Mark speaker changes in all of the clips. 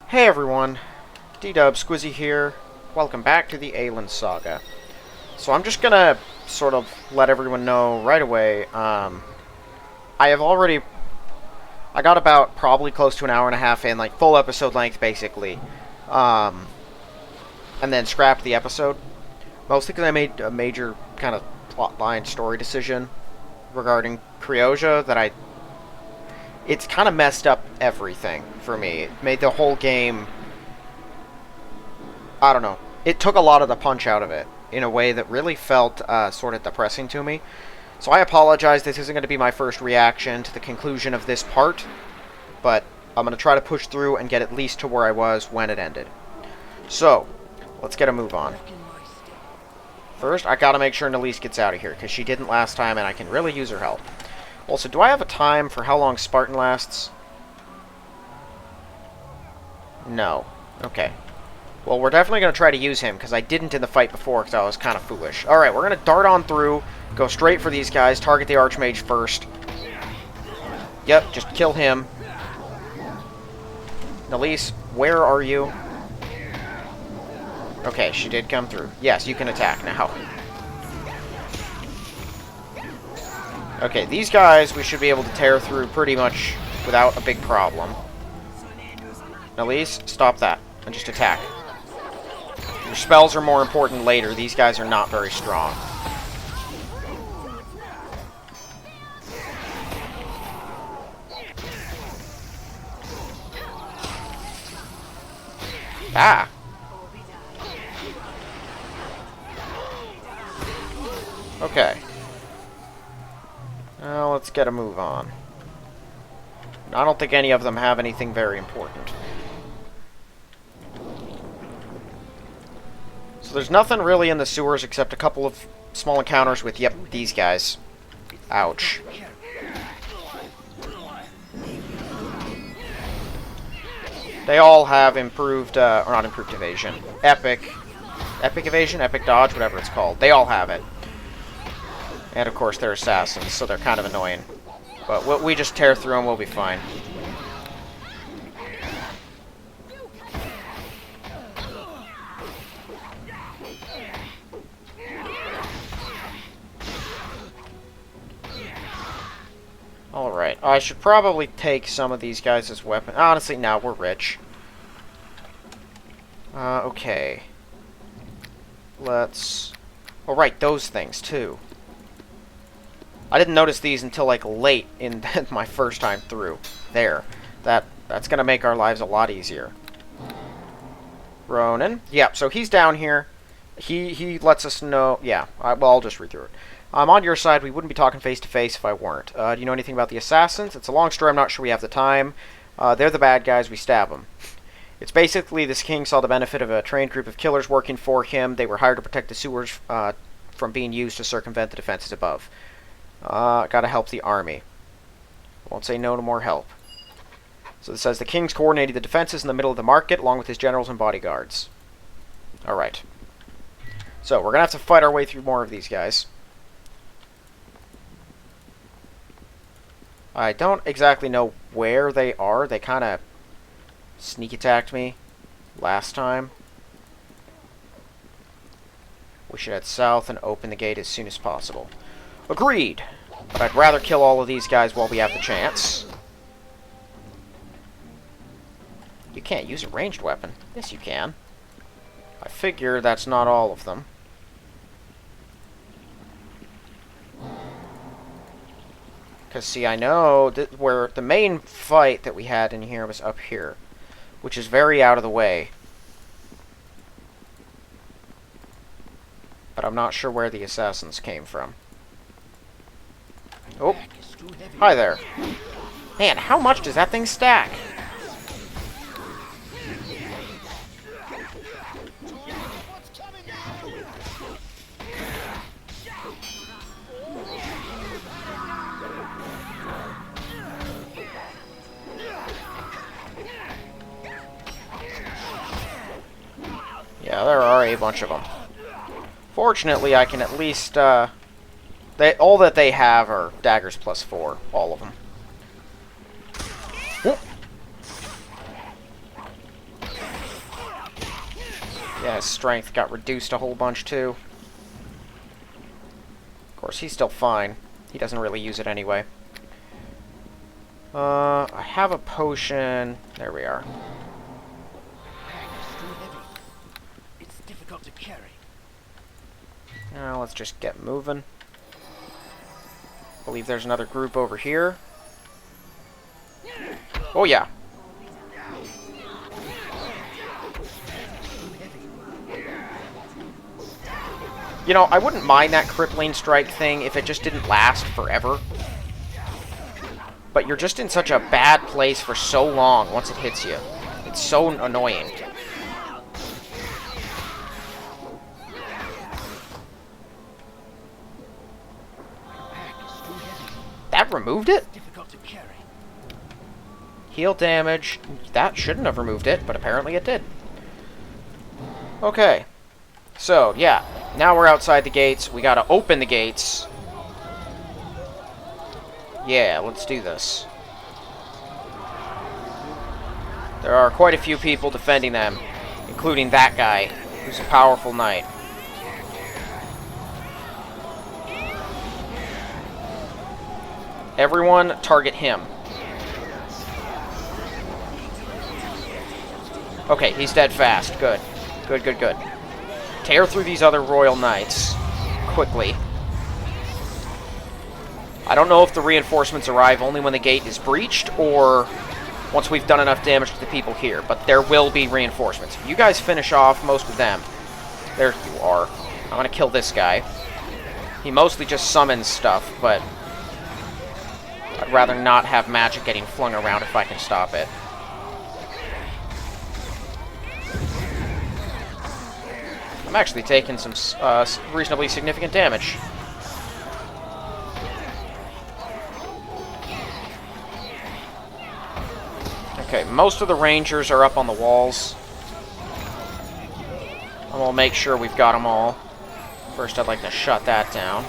Speaker 1: Hey everyone, D-Dub Squizzy here. Welcome back to the Aielund Saga. So I'm just gonna sort of let everyone know right away, I got about probably close to an hour and a half in, like full episode length basically, and then scrapped the episode. Mostly because I made a major kind of plotline story decision regarding Cryoja it's kind of messed up everything for me. It made the whole game, I don't know, it took a lot of the punch out of it in a way that really felt sort of depressing to me. So I apologize, this isn't going to be my first reaction to the conclusion of this part, but I'm going to try to push through and get at least to where I was when it ended. So, let's get a move on. First, I gotta make sure Nalise gets out of here, because she didn't last time and I can really use her help. Also, do I have a time for how long Spartan lasts? No. Okay. Well, we're definitely going to try to use him, because I didn't in the fight before, because I was kind of foolish. Alright, we're going to dart on through, go straight for these guys, target the Archmage first. Yep, just kill him. Nalise, where are you? Okay, she did come through. Yes, you can attack now. Okay, these guys we should be able to tear through pretty much without a big problem. Nalise, stop that, and just attack. Your spells are more important later. These guys are not very strong. Ah! Okay. Now let's get a move on. I don't think any of them have anything very important. So there's nothing really in the sewers except a couple of small encounters with, yep, these guys. Ouch. They all have improved, or not improved evasion. Epic evasion, epic dodge, whatever it's called. They all have it. And of course they're assassins, so they're kind of annoying. But we just tear through them, we'll be fine. Alright, I should probably take some of these guys as weapons. Honestly, now we're rich. Okay. Let's... Oh, right, those things, too. I didn't notice these until, like, late in my first time through. There. That's gonna make our lives a lot easier. Ronan. Yep, so he's down here. He lets us know... Yeah, well, I'll just read through it. I'm on your side. We wouldn't be talking face-to-face if I weren't. Do you know anything about the assassins? It's a long story. I'm not sure we have the time. They're the bad guys. We stab them. It's basically this king saw the benefit of a trained group of killers working for him. They were hired to protect the sewers from being used to circumvent the defenses above. Gotta help the army. Won't say no to more help. So it says the king's coordinating the defenses in the middle of the market along with his generals and bodyguards. Alright. So we're gonna have to fight our way through more of these guys. I don't exactly know where they are. They kind of sneak attacked me last time. We should head south and open the gate as soon as possible. Agreed! But I'd rather kill all of these guys while we have the chance. You can't use a ranged weapon. Yes, you can. I figure that's not all of them. Because, see, I know that where the main fight that we had in here was up here, which is very out of the way. But I'm not sure where the assassins came from. Oh, hi there. Man, how much does that thing stack? Yeah, there are a bunch of them. Fortunately, I can at least, all that they have are daggers +4, all of them. Whoop. Yeah, his strength got reduced a whole bunch, too. Of course, he's still fine. He doesn't really use it anyway. I have a potion. There we are.
Speaker 2: It's difficult to carry.
Speaker 1: Now let's just get moving. I believe there's another group over here. Oh yeah. You know, I wouldn't mind that crippling strike thing if it just didn't last forever. But you're just in such a bad place for so long once it hits you. It's so annoying. That removed it?
Speaker 2: Difficult to carry.
Speaker 1: Heal damage. That shouldn't have removed it, but apparently it did. Okay. So, yeah. Now we're outside the gates. We gotta open the gates. Yeah, let's do this. There are quite a few people defending them, including that guy, who's a powerful knight. Everyone, target him. Okay, he's dead fast. Good. Good, good, good. Tear through these other royal knights quickly. I don't know if the reinforcements arrive only when the gate is breached or once we've done enough damage to the people here, but there will be reinforcements. You guys finish off most of them. There you are. I'm gonna kill this guy. He mostly just summons stuff, but I'd rather not have magic getting flung around if I can stop it. I'm actually taking some reasonably significant damage. Okay, most of the rangers are up on the walls. And we'll make sure we've got them all. First, I'd like to shut that down.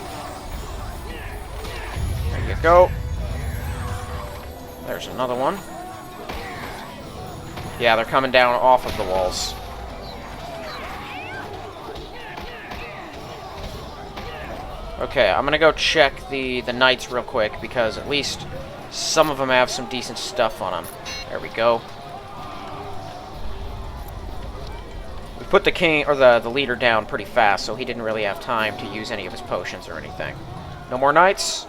Speaker 1: There you go. There's another one. Yeah, they're coming down off of the walls. Okay, I'm gonna go check the knights real quick, because at least some of them have some decent stuff on them. There we go. We put the king, or the leader down pretty fast, so he didn't really have time to use any of his potions or anything. No more knights?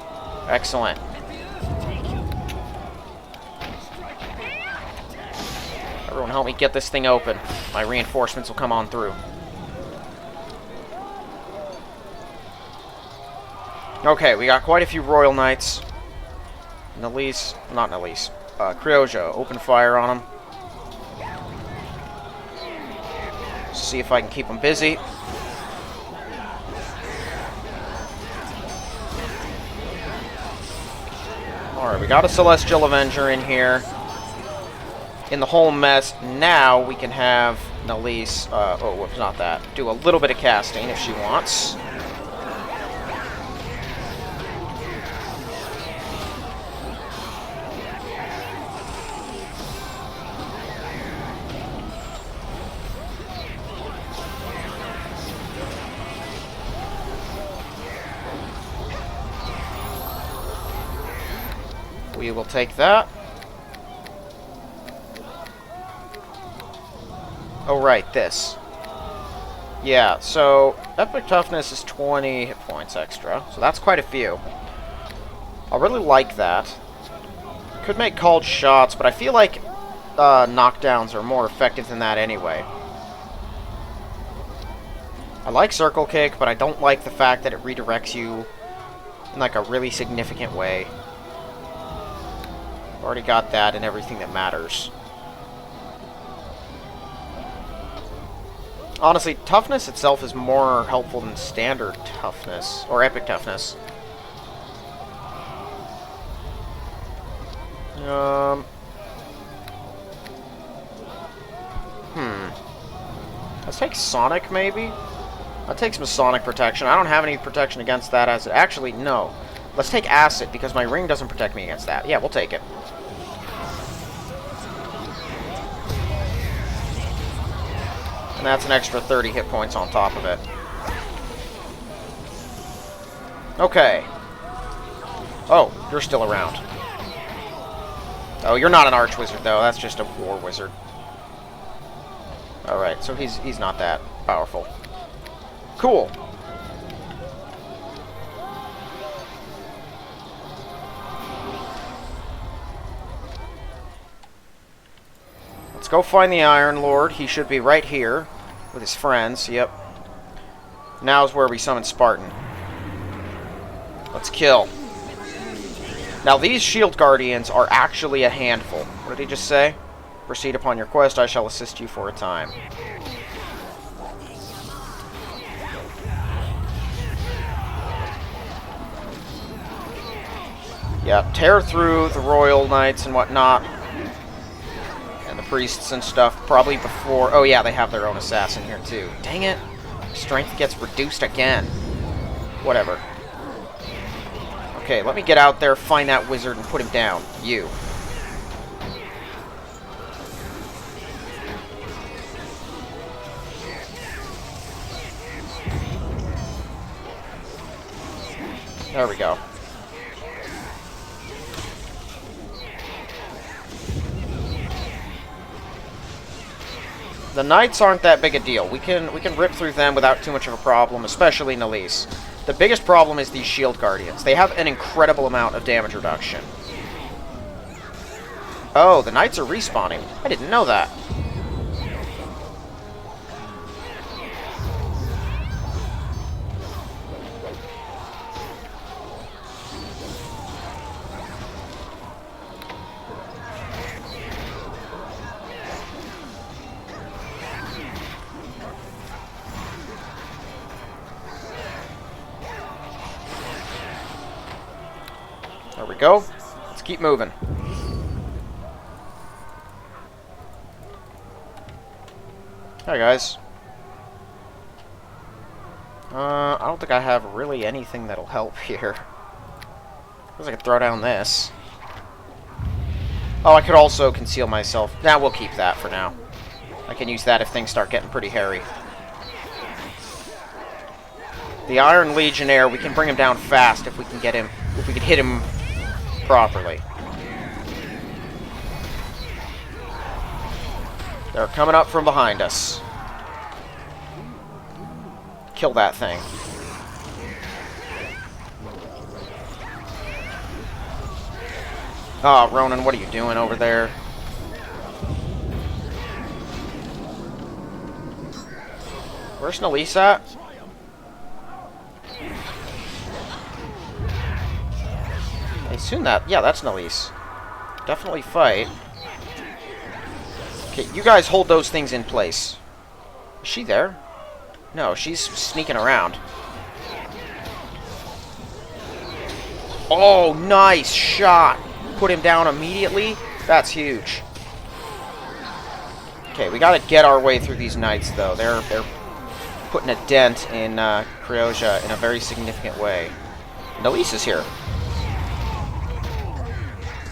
Speaker 1: Excellent. Everyone help me get this thing open. My reinforcements will come on through. Okay, we got quite a few royal knights. Nalise, not Nalise. Crioja, open fire on them. See if I can keep them busy. Alright, we got a Celestial Avenger in here. In the whole mess, now we can have Nalise, oh, whoops, not that. Do a little bit of casting if she wants. We will take that. Oh, right, this. Yeah, so Epic Toughness is 20 hit points extra, so that's quite a few. I really like that. Could make called shots, but I feel like knockdowns are more effective than that anyway. I like Circle Kick, but I don't like the fact that it redirects you in like a really significant way. Already got that and everything that matters. Honestly, toughness itself is more helpful than standard toughness, or epic toughness. Let's take Sonic, maybe? I'll take some Sonic protection. I don't have any protection against that as it... Actually, no. Let's take Acid, because my ring doesn't protect me against that. Yeah, we'll take it. And that's an extra 30 hit points on top of it. Okay. Oh, you're still around. Oh, you're not an archwizard, though. That's just a war wizard. Alright, so he's not that powerful. Cool. Let's go find the Ironlord. He should be right here with his friends. Yep. Now's where we summon Spartan. Let's kill. Now, these shield guardians are actually a handful. What did he just say? Proceed upon your quest. I shall assist you for a time. Yeah, tear through the royal knights and whatnot. And the priests and stuff. Probably before... Oh, yeah, they have their own assassin here, too. Dang it. Strength gets reduced again. Whatever. Okay, let me get out there, find that wizard, and put him down. You. There we go. The knights aren't that big a deal. We can rip through them without too much of a problem, especially Nalise. The biggest problem is these shield guardians. They have an incredible amount of damage reduction. Oh, the knights are respawning. I didn't know that. There we go. Let's keep moving. Hi, guys. I don't think I have really anything that'll help here. I guess I could throw down this. Oh, I could also conceal myself. Nah, we'll keep that for now. I can use that if things start getting pretty hairy. The Iron Legionnaire, we can bring him down fast if we can get him, if we can hit him properly. They're coming up from behind us. Kill that thing. Oh, Ronan, what are you doing over there? Where's Nalise at? I assume that... Yeah, that's Nalise. Definitely fight. Okay, you guys hold those things in place. Is she there? No, she's sneaking around. Oh, nice shot! Put him down immediately. That's huge. Okay, we gotta get our way through these knights, though. They're putting a dent in Creosia in a very significant way. Nalise is here.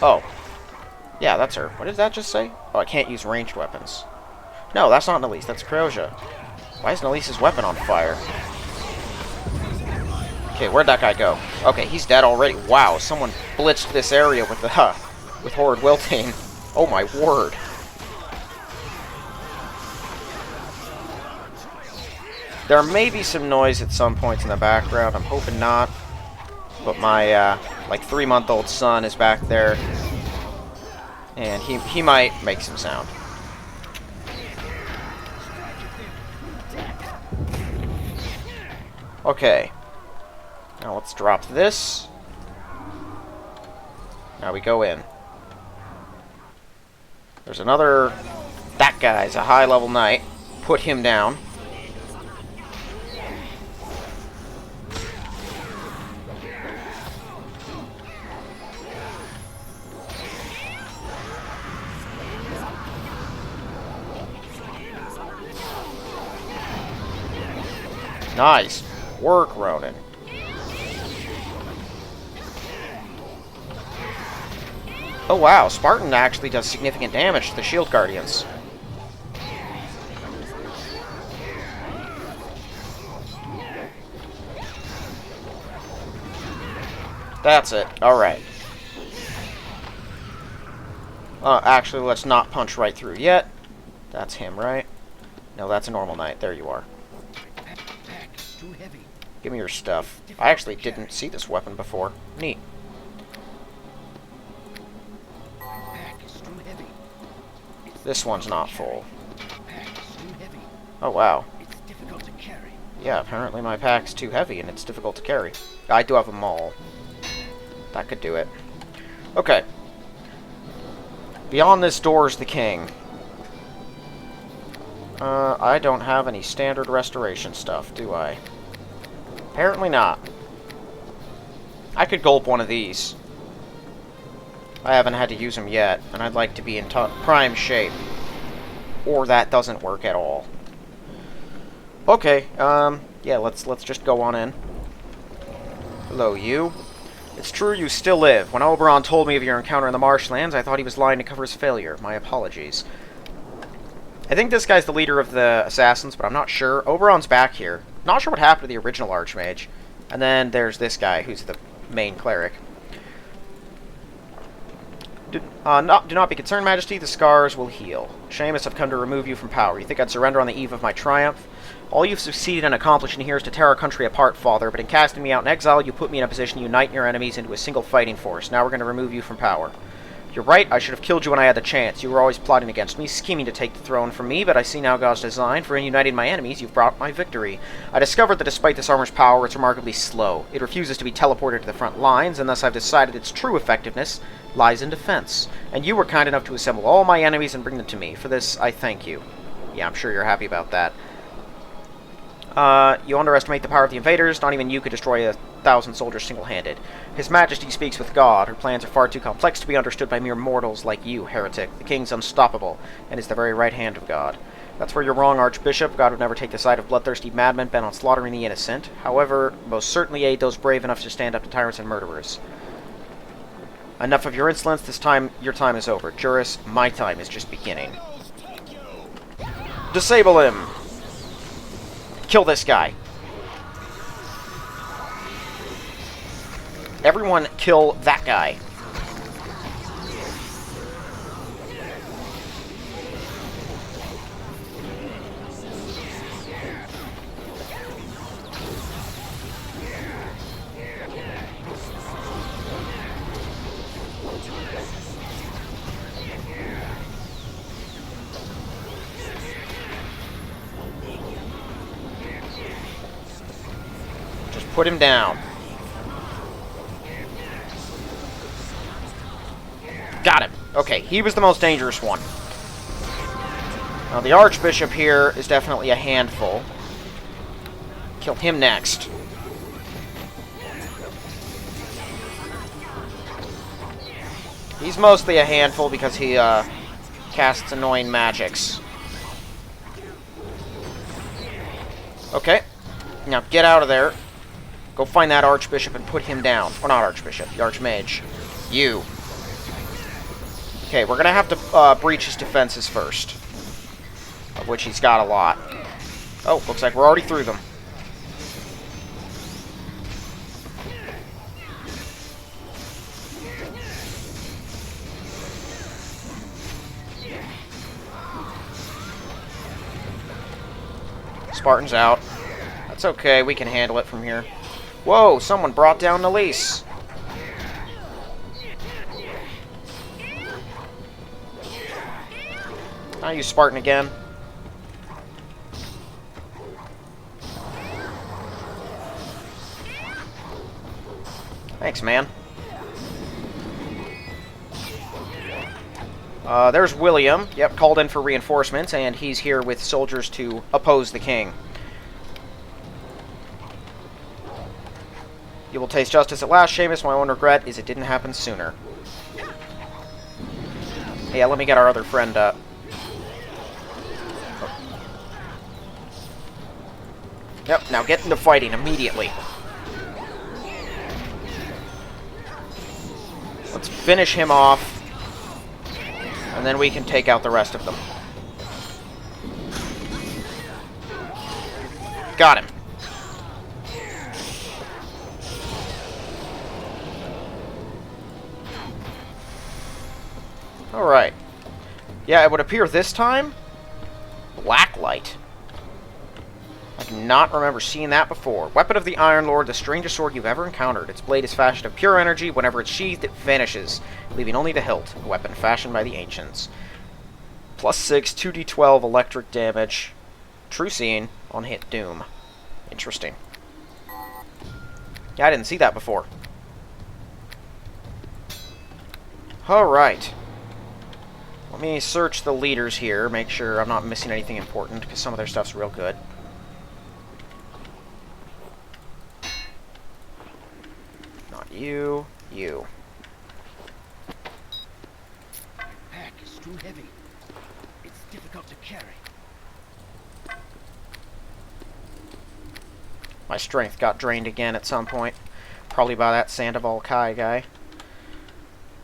Speaker 1: Oh. Yeah, that's her. What did that just say? Oh, I can't use ranged weapons. No, that's not Nalise. That's Creosia. Why is Nalise's weapon on fire? Okay, where'd that guy go? Okay, he's dead already. Wow, someone blitzed this area with the with Horrid Wilting. Oh my word. There may be some noise at some points in the background. I'm hoping not. But my like 3-month-old son is back there, and he might make some sound. Okay. Now let's drop this. Now we go in. There's another... That guy's a high-level knight. Put him down. Nice work, Ronan. Oh wow, Spartan actually does significant damage to the shield guardians. That's it. Alright. Actually, let's not punch right through yet. That's him, right? No, that's a normal knight. There you are.
Speaker 2: Pack is too heavy.
Speaker 1: Give me your stuff. I actually didn't see this weapon before. Neat.
Speaker 2: Pack is too heavy.
Speaker 1: This one's not full.
Speaker 2: Pack is too heavy.
Speaker 1: Oh, wow.
Speaker 2: It's difficult to carry.
Speaker 1: Yeah, apparently my pack's too heavy and it's difficult to carry. I do have a maul. That could do it. Okay. Beyond this door is the king. I don't have any standard restoration stuff, do I? Apparently not. I could gulp one of these. I haven't had to use them yet, and I'd like to be in prime shape. Or that doesn't work at all. Okay, yeah, let's just go on in. Hello, you. It's true you still live. When Oberon told me of your encounter in the marshlands, I thought he was lying to cover his failure. My apologies. I think this guy's the leader of the assassins, but I'm not sure. Oberon's back here. Not sure what happened to the original Archmage. And then there's this guy, who's the main cleric. Do not be concerned, Majesty. The scars will heal. Seamus have come to remove you from power. You think I'd surrender on the eve of my triumph? All you've succeeded in accomplishing here is to tear our country apart, Father, but in casting me out in exile, you put me in a position to unite your enemies into a single fighting force. Now we're going to remove you from power. You're right, I should have killed you when I had the chance. You were always plotting against me, scheming to take the throne from me, but I see now God's design, for in uniting my enemies, you've brought my victory. I discovered that despite this armor's power, it's remarkably slow. It refuses to be teleported to the front lines, and thus I've decided its true effectiveness lies in defense. And you were kind enough to assemble all my enemies and bring them to me. For this, I thank you. Yeah, I'm sure you're happy about that. You underestimate the power of the invaders. Not even you could destroy 1,000 soldiers single-handed. His Majesty speaks with God. Her plans are far too complex to be understood by mere mortals like you, heretic. The king's unstoppable, and is the very right hand of God. That's where you're wrong, Archbishop. God would never take the side of bloodthirsty madmen bent on slaughtering the innocent. However, most certainly aid those brave enough to stand up to tyrants and murderers. Enough of your insolence. This time, your time is over. Juris, my time is just beginning. Disable him! Kill this guy. Everyone kill that guy. Just put him down. Got him. Okay, he was the most dangerous one. Now, the Archbishop here is definitely a handful. Kill him next. He's mostly a handful because he casts annoying magics. Okay. Now, get out of there. Go find that Archbishop and put him down. Or not Archbishop, the Archmage. You. Okay, we're gonna have to breach his defenses first. Of which he's got a lot. Oh, looks like we're already through them. Spartan's out. That's okay, we can handle it from here. Whoa, someone brought down Elise. I'll use Spartan again. Thanks, man. There's William. Yep, called in for reinforcements, and he's here with soldiers to oppose the king. You will taste justice at last, Seamus. My one regret is it didn't happen sooner. Yeah, let me get our other friend up. Yep, now get into fighting immediately. Let's finish him off. And then we can take out the rest of them. Got him. Yeah, it would appear this time. Blacklight. I do not remember seeing that before. Weapon of the Ironlord, the strangest sword you've ever encountered. Its blade is fashioned of pure energy. Whenever it's sheathed, it vanishes, leaving only the hilt. A weapon fashioned by the ancients. +6, 2d12 electric damage. True seeing on hit doom. Interesting. Yeah, I didn't see that before. Alright. Let me search the leaders here, make sure I'm not missing anything important, because some of their stuff's real good. Not you. You.
Speaker 2: My pack is too heavy. It's difficult to carry.
Speaker 1: My strength got drained again at some point. Probably by that Sandoval Kai guy.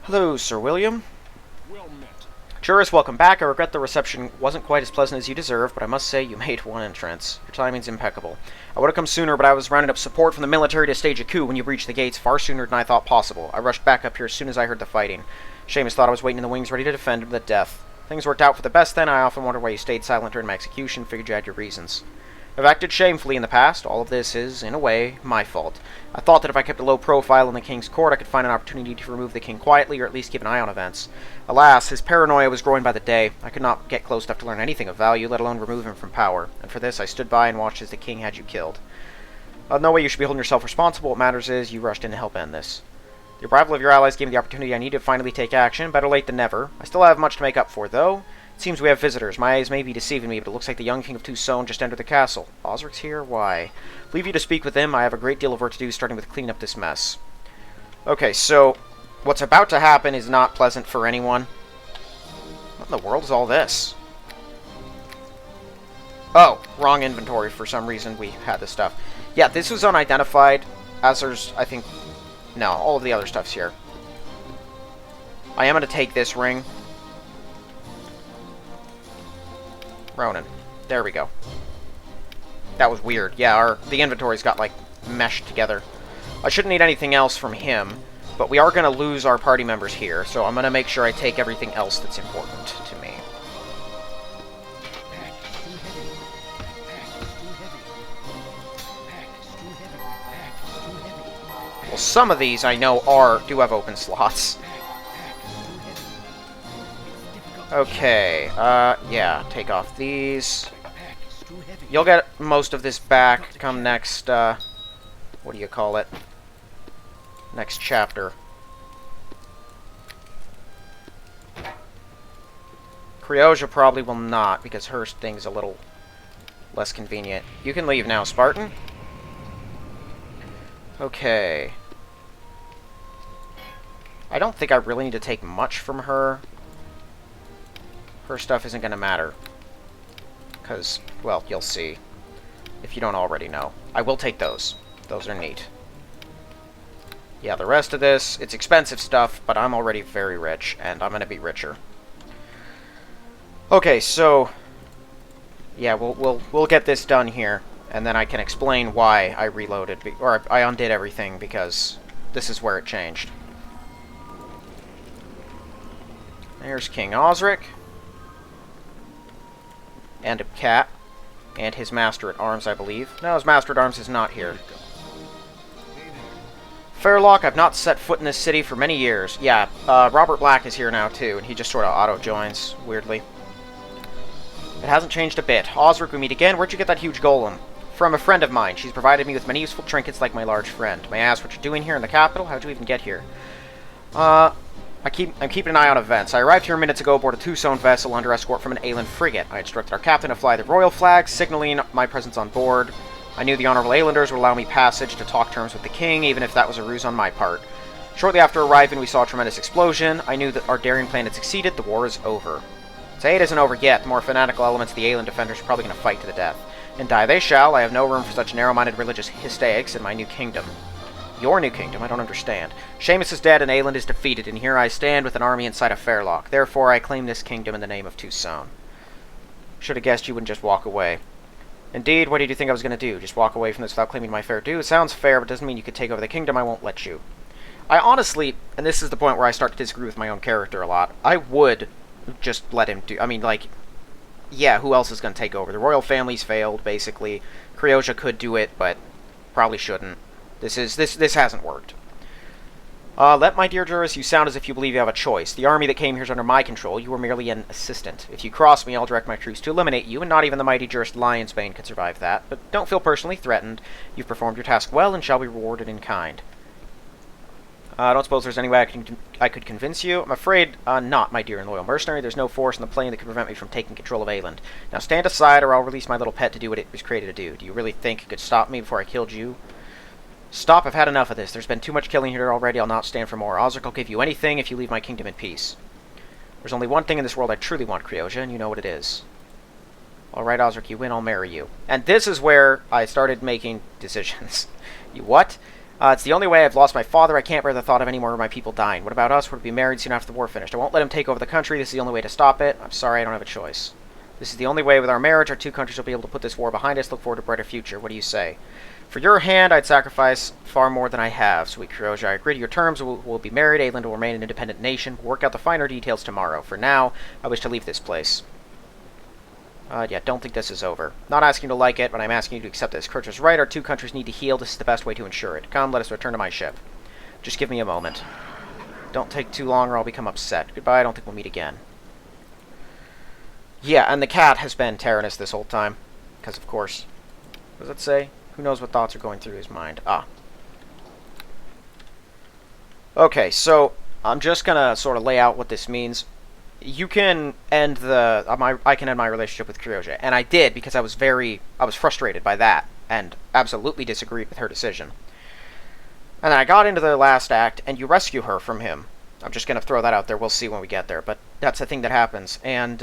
Speaker 1: Hello, Sir William.
Speaker 3: Well met.
Speaker 1: Jurors, welcome back. I regret the reception wasn't quite as pleasant as you deserve, but I must say you made one entrance. Your timing's impeccable. I would have come sooner, but I was rounding up support from the military to stage a coup when you breached the gates far sooner than I thought possible. I rushed back up here as soon as I heard the fighting. Seamus thought I was waiting in the wings ready to defend him to the death. Things worked out for the best then. I often wondered why you stayed silent during my execution. Figured you had your reasons. I've acted shamefully in the past. All of this is, in a way, my fault. I thought that if I kept a low profile in the king's court, I could find an opportunity to remove the king quietly, or at least keep an eye on events. Alas, his paranoia was growing by the day. I could not get close enough to learn anything of value, let alone remove him from power. And for this, I stood by and watched as the king had you killed. No way you should be holding yourself responsible. What matters is you rushed in to help end this. The arrival of your allies gave me the opportunity I needed to finally take action. Better late than never. I still have much to make up for, though. It seems we have visitors. My eyes may be deceiving me, but it looks like the young King of Tucson just entered the castle. Osric's here? Why? Leave you to speak with him. I have a great deal of work to do, starting with cleaning up this mess. Okay, so what's about to happen is not pleasant for anyone. What in the world is all this? Oh, wrong inventory for some reason. We had this stuff. Yeah, this was unidentified. As there's, I think... No, all of the other stuff's here. I am going to take this ring. Ronan. There we go. That was weird. Yeah, the inventory's got, like, meshed together. I shouldn't need anything else from him, but we are going to lose our party members here, so I'm going to make sure I take everything else that's important to me.
Speaker 2: Pack is too heavy. Pack is too heavy. Pack is too heavy. Pack is too heavy.
Speaker 1: Well, some of these I know do have open slots. Okay, yeah, take off these. You'll get most of this back come next, what do you call it? Next chapter. Crioja probably will not, because her thing's a little less convenient. You can leave now, Spartan. Okay. I don't think I really need to take much from her. Her stuff isn't going to matter. Because, well, you'll see. If you don't already know. I will take those. Those are neat. Yeah, the rest of this, it's expensive stuff, but I'm already very rich, and I'm going to be richer. Okay, so... yeah, we'll get this done here, and then I can explain why I reloaded, or I undid everything, because this is where it changed. There's King Osric. And a cat. And his master-at-arms, I believe. No, his master-at-arms is not here. Fairlock, I've not set foot in this city for many years. Yeah, Robert Black is here now, too, and he just sort of auto-joins, weirdly. It hasn't changed a bit. Osric, we meet again. Where'd you get that huge golem? From a friend of mine. She's provided me with many useful trinkets like my large friend. May I ask what you're doing here in the capital? How'd you even get here? I'm keeping an eye on events. I arrived here minutes ago aboard a Tucson vessel under escort from an Aielund frigate. I instructed our captain to fly the royal flag, signaling my presence on board. I knew the honorable Aielunders would allow me passage to talk terms with the king, even if that was a ruse on my part. Shortly after arriving, we saw a tremendous explosion. I knew that our daring plan had succeeded. The war is over. Say it isn't over yet. The more fanatical elements of the Aielund defenders are probably going to fight to the death. And die they shall. I have no room for such narrow-minded religious hystaics in my new kingdom. Your new kingdom? I don't understand. Seamus is dead and Aielund is defeated, and here I stand with an army inside of Fairlock. Therefore, I claim this kingdom in the name of Tucson. Should have guessed you wouldn't just walk away. Indeed, what did you think I was going to do? Just walk away from this without claiming my fair due? It sounds fair, but doesn't mean you could take over the kingdom. I won't let you. I honestly, and this is the point where I start to disagree with my own character a lot, I would just let him do... I mean, like, yeah, who else is going to take over? The royal family's failed, basically. Cryoja could do it, but probably shouldn't. This hasn't worked. Let my dear jurors, you sound as if you believe you have a choice. The army that came here is under my control. You were merely an assistant. If you cross me, I'll direct my troops to eliminate you, and not even the mighty jurist Lionsbane could survive that. But don't feel personally threatened. You've performed your task well and shall be rewarded in kind. I don't suppose there's any way I could convince you. I'm afraid not, my dear and loyal mercenary. There's no force in the plane that could prevent me from taking control of Aielund. Now stand aside, or I'll release my little pet to do what it was created to do. Do you really think it could stop me before I killed you? Stop, I've had enough of this. There's been too much killing here already. I'll not stand for more. Osric will give you anything if you leave my kingdom in peace. There's only one thing in this world I truly want, Cryoja, and you know what it is. Alright, Osric, you win, I'll marry you. And this is where I started making decisions. You what? It's the only way. I've lost my father. I can't bear the thought of any more of my people dying. What about us? We're to be married soon after the war finished. I won't let him take over the country. This is the only way to stop it. I'm sorry, I don't have a choice. This is the only way. With our marriage, our two countries will be able to put this war behind us. Look forward to a brighter future. What do you say? For your hand, I'd sacrifice far more than I have. Sweet Cryoja, I agree to your terms. We'll be married. Aielund will remain an independent nation. We'll work out the finer details tomorrow. For now, I wish to leave this place. Yeah, don't think this is over. Not asking you to like it, but I'm asking you to accept this. Kurt's right. Our two countries need to heal. This is the best way to ensure it. Come, let us return to my ship. Just give me a moment. Don't take too long or I'll become upset. Goodbye, I don't think we'll meet again. Yeah, and the cat has been Tyrannus this whole time. Because, of course. What does it say? Who knows what thoughts are going through his mind? Ah. Okay, so I'm just going to sort of lay out what this means. You can end I can end my relationship with Cryoja, and I did because I was frustrated by that and absolutely disagreed with her decision. And then I got into the last act, and you rescue her from him. I'm just going to throw that out there. We'll see when we get there, but that's the thing that happens. And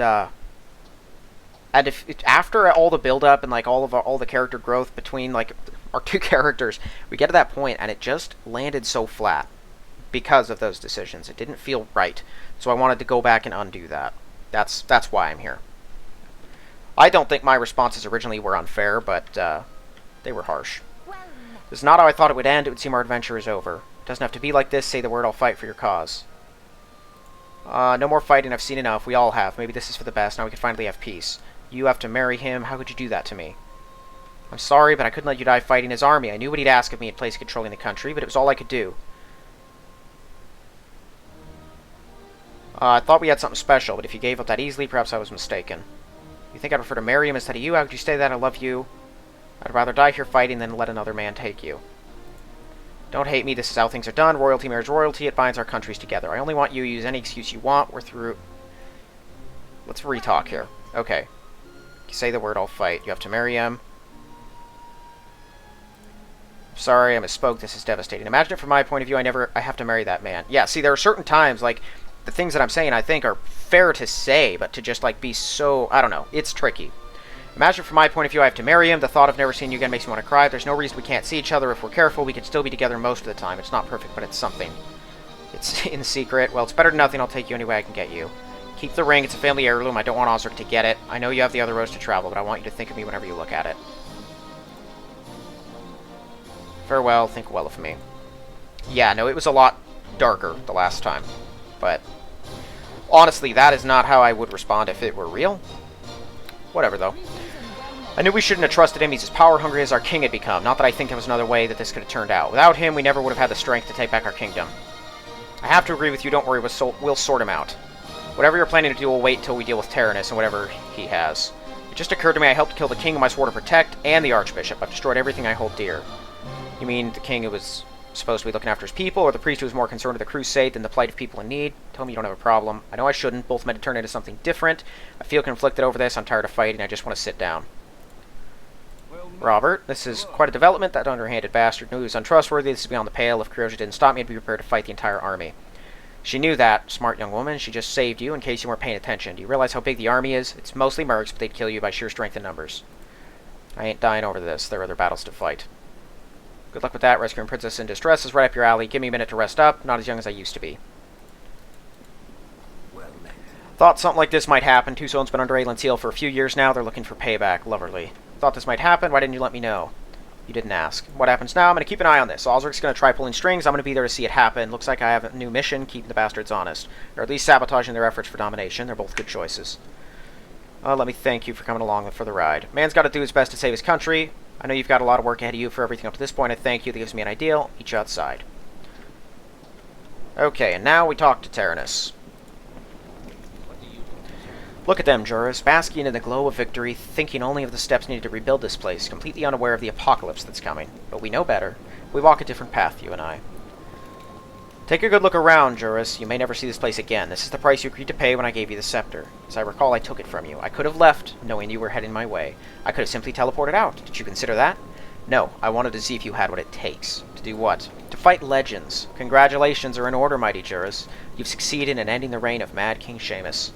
Speaker 1: if after all the build-up and like all the character growth between like our two characters, we get to that point, and it just landed so flat because of those decisions. It didn't feel right. So I wanted to go back and undo that. That's why I'm here. I don't think my responses originally were unfair, but they were harsh. This is not how I thought it would end. It would seem our adventure is over. It doesn't have to be like this. Say the word, I'll fight for your cause. No more fighting. I've seen enough. We all have. Maybe this is for the best. Now we can finally have peace. You have to marry him. How could you do that to me? I'm sorry, but I couldn't let you die fighting his army. I knew what he'd ask of me in place of controlling the country, but it was all I could do. I thought we had something special, but if you gave up that easily, perhaps I was mistaken. You think I'd prefer to marry him instead of you? How could you say that? I love you. I'd rather die here fighting than let another man take you. Don't hate me. This is how things are done. Royalty marries royalty. It binds our countries together. I only want you to use any excuse you want. We're through. Let's retalk here. Okay. You say the word, I'll fight. You have to marry him. Sorry, I misspoke. This is devastating. Imagine it from my point of view. I have to marry that man. Yeah, see, there are certain times, like, the things that I'm saying I think are fair to say, but to just, like, be so... I don't know. It's tricky. Imagine from my point of view I have to marry him. The thought of never seeing you again makes me want to cry. There's no reason we can't see each other. If we're careful, we can still be together most of the time. It's not perfect, but it's something. It's in secret. Well, it's better than nothing. I'll take you any way I can get you. Keep the ring. It's a family heirloom. I don't want Osric to get it. I know you have the other roads to travel, but I want you to think of me whenever you look at it. Farewell. Think well of me. Yeah, no, it was a lot darker the last time. But honestly, that is not how I would respond if it were real. Whatever, though. I knew we shouldn't have trusted him. He's as power-hungry as our king had become. Not that I think there was another way that this could have turned out. Without him, we never would have had the strength to take back our kingdom. I have to agree with you. Don't worry. We'll sort him out. Whatever you're planning to do, we'll wait till we deal with Tyrannus and whatever he has. It just occurred to me I helped kill the king whom I swore to protect, and the archbishop. I've destroyed everything I hold dear. You mean the king who was supposed to be looking after his people, or the priest who was more concerned with the crusade than the plight of people in need? Tell me you don't have a problem. I know I shouldn't. Both meant to turn into something different. I feel conflicted over this. I'm tired of fighting. I just want to sit down. Robert, this is quite a development. That underhanded bastard knew he was untrustworthy. This is beyond the pale. If Cryoja didn't stop me, I'd be prepared to fight the entire army. She knew that, smart young woman. She just saved you in case you weren't paying attention. Do you realize how big the army is? It's mostly mercs, but they'd kill you by sheer strength and numbers. I ain't dying over this. There are other battles to fight. Good luck with that. Rescuing Princess in distress is right up your alley. Give me a minute to rest up. Not as young as I used to be. Thought something like this might happen. Two Souls been under Aielund's heel for a few years now. They're looking for payback. Loverly. Thought this might happen. Why didn't you let me know? You didn't ask. What happens now? I'm going to keep an eye on this. Osric's going to try pulling strings. I'm going to be there to see it happen. Looks like I have a new mission, keeping the bastards honest. Or at least sabotaging their efforts for domination. They're both good choices. Let me thank you for coming along for the ride. Man's got to do his best to save his country. I know you've got a lot of work ahead of you for everything up to this point. I thank you. That gives me an idea. Meet you outside. Okay, and now we talk to Tyrannus. Look at them, Juris, basking in the glow of victory, thinking only of the steps needed to rebuild this place, completely unaware of the apocalypse that's coming. But we know better. We walk a different path, you and I. Take a good look around, Juris. You may never see this place again. This is the price you agreed to pay when I gave you the scepter. As I recall, I took it from you. I could have left, knowing you were heading my way. I could have simply teleported out. Did you consider that? No, I wanted to see if you had what it takes. To do what? To fight legends. Congratulations are in order, mighty Juris. You've succeeded in ending the reign of Mad King Seamus.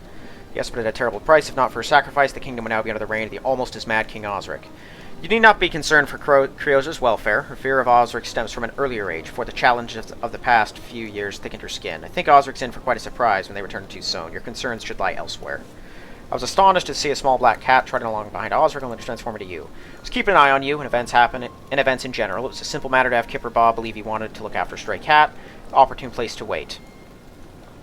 Speaker 1: Yes, but at a terrible price. If not for a sacrifice, the kingdom would now be under the reign of the almost as mad King Osric. You need not be concerned for Creosa's welfare. Her fear of Osric stems from an earlier age, before the challenges of the past few years thickened her skin. I think Osric's in for quite a surprise when they return to Tucson. Your concerns should lie elsewhere. I was astonished to see a small black cat trotting along behind Osric only to transform into you. I was keeping an eye on you and events in general. It was a simple matter to have Kipper Bob believe he wanted to look after a stray cat. Opportune place to wait.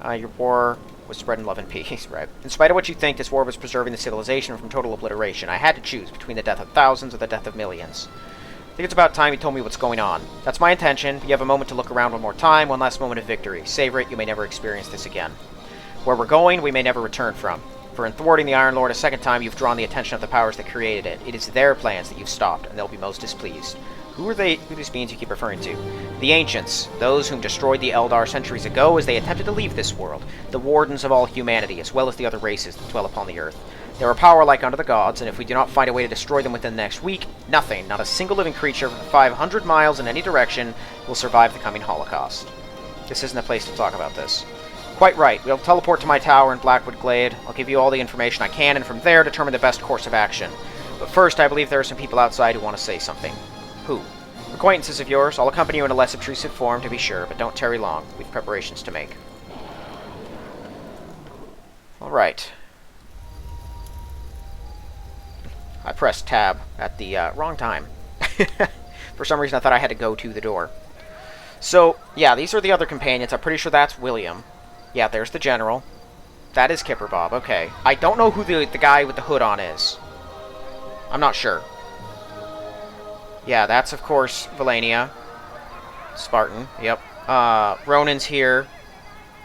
Speaker 1: Your war was spread in love and peace, right? In spite of what you think, this war was preserving the civilization from total obliteration. I had to choose between the death of thousands or the death of millions. I think it's about time you told me what's going on. That's my intention. You have a moment to look around one more time, one last moment of victory. Savor it, you may never experience this again. Where we're going, we may never return from. For in thwarting the Ironlord a second time, you've drawn the attention of the powers that created it. It is their plans that you've stopped, and they'll be most displeased. Who are these beings you keep referring to? The Ancients, those whom destroyed the Eldar centuries ago as they attempted to leave this world, the wardens of all humanity, as well as the other races that dwell upon the earth. They are a power like unto the gods, and if we do not find a way to destroy them within the next week, nothing, not a single living creature for 500 miles in any direction, will survive the coming Holocaust. This isn't the place to talk about this. Quite right. We'll teleport to my tower in Blackwood Glade. I'll give you all the information I can, and from there determine the best course of action. But first, I believe there are some people outside who want to say something. Who? Acquaintances of yours. I'll accompany you in a less obtrusive form, to be sure, but don't tarry long. We've preparations to make. Alright. I pressed tab at the wrong time. For some reason, I thought I had to go to the door. So, yeah, these are the other companions. I'm pretty sure that's William. Yeah, there's the general. That is Kipper Bob. Okay. I don't know who the guy with the hood on is. I'm not sure. Yeah, that's, of course, Valenia. Spartan. Yep. Ronan's here.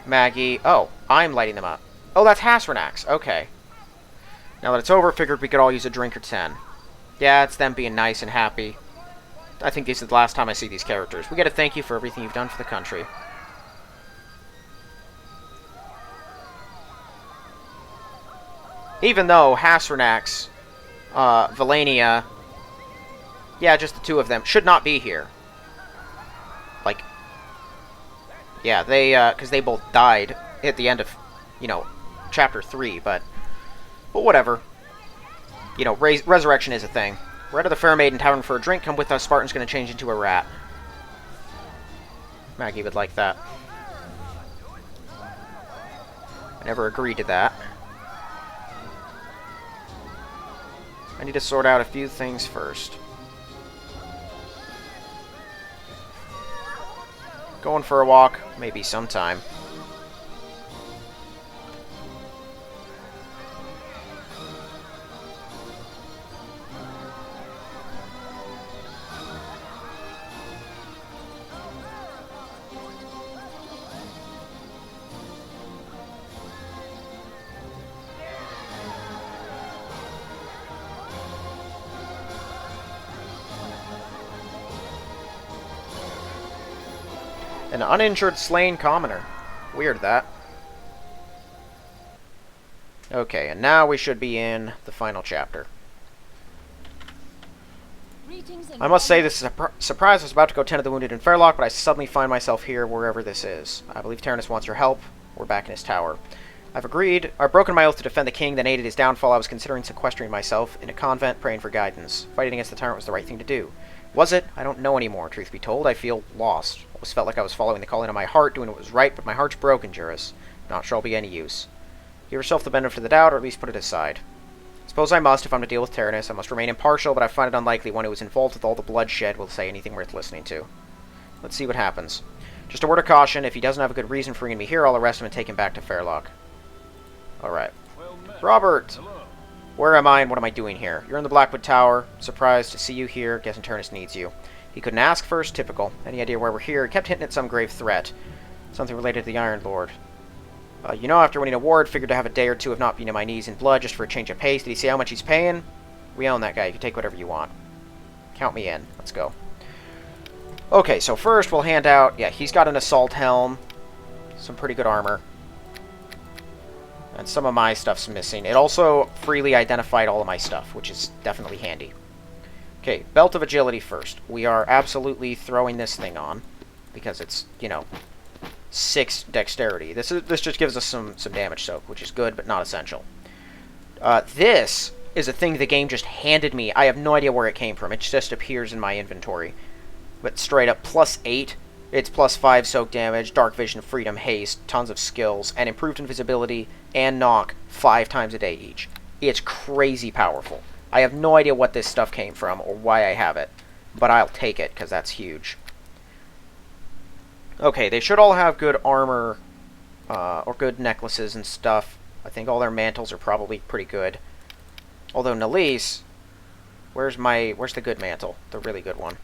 Speaker 1: Maggie. Oh, I'm lighting them up. Oh, that's Hasranax. Okay. Now that it's over, figured we could all use a drink or 10. Yeah, it's them being nice and happy. I think this is the last time I see these characters. We gotta thank you for everything you've done for the country. Even though Hasranax, Valenia, yeah, just the two of them, should not be here. Like, yeah, they, because they both died at the end of, you know, Chapter 3, but whatever. You know, resurrection is a thing. We're at the Fair Maiden Tavern for a drink. Come with us. Spartan's going to change into a rat. Maggie would like that. I never agreed to that. I need to sort out a few things first. Going for a walk, maybe sometime. An uninjured slain commoner. Weird, that. Okay, and now we should be in the final chapter. I must say this is a surprise. I was about to go tend to the wounded in Fairlock, but I suddenly find myself here wherever this is. I believe Tyrannus wants your help. We're back in his tower. I've broken my oath to defend the king, then aided his downfall. I was considering sequestering myself in a convent, praying for guidance. Fighting against the tyrant was the right thing to do. Was it? I don't know anymore, truth be told. I feel lost. Always felt like I was following the calling of my heart, doing what was right, but my heart's broken, Juris. Not sure I'll be any use. Give yourself the benefit of the doubt, or at least put it aside. Suppose I must if I'm to deal with Tyrannus. I must remain impartial, but I find it unlikely one who is involved with all the bloodshed will say anything worth listening to. Let's see what happens. Just a word of caution, if he doesn't have a good reason for bringing me here, I'll arrest him and take him back to Fairlock. Alright. Robert!
Speaker 3: Hello.
Speaker 1: Where am I and what am I doing here? You're in the Blackwood Tower. Surprised to see you here. Guessing Tyrannus needs you. He couldn't ask first. Typical. Any idea why we're here? He kept hinting at some grave threat. Something related to the Ironlord. You know, after winning a award, figured to have a day or two of not being on my knees in blood just for a change of pace. Did he say how much he's paying? We own that guy. You can take whatever you want. Count me in. Let's go. Okay, so first we'll hand out... Yeah, he's got an assault helm. Some pretty good armor. And some of my stuff's missing. It also freely identified all of my stuff, which is definitely handy. Okay, Belt of Agility first. We are absolutely throwing this thing on, because it's, you know, 6 dexterity. This just gives us some damage soak, which is good, but not essential. This is a thing the game just handed me. I have no idea where it came from. It just appears in my inventory. But straight up, +8. It's +5 soak damage, dark vision, freedom, haste, tons of skills, and improved invisibility and knock 5 times a day each. It's crazy powerful. I have no idea what this stuff came from or why I have it, but I'll take it because that's huge. Okay, they should all have good armor or good necklaces and stuff. I think all their mantles are probably pretty good. Although Nalise, where's the good mantle? The really good one.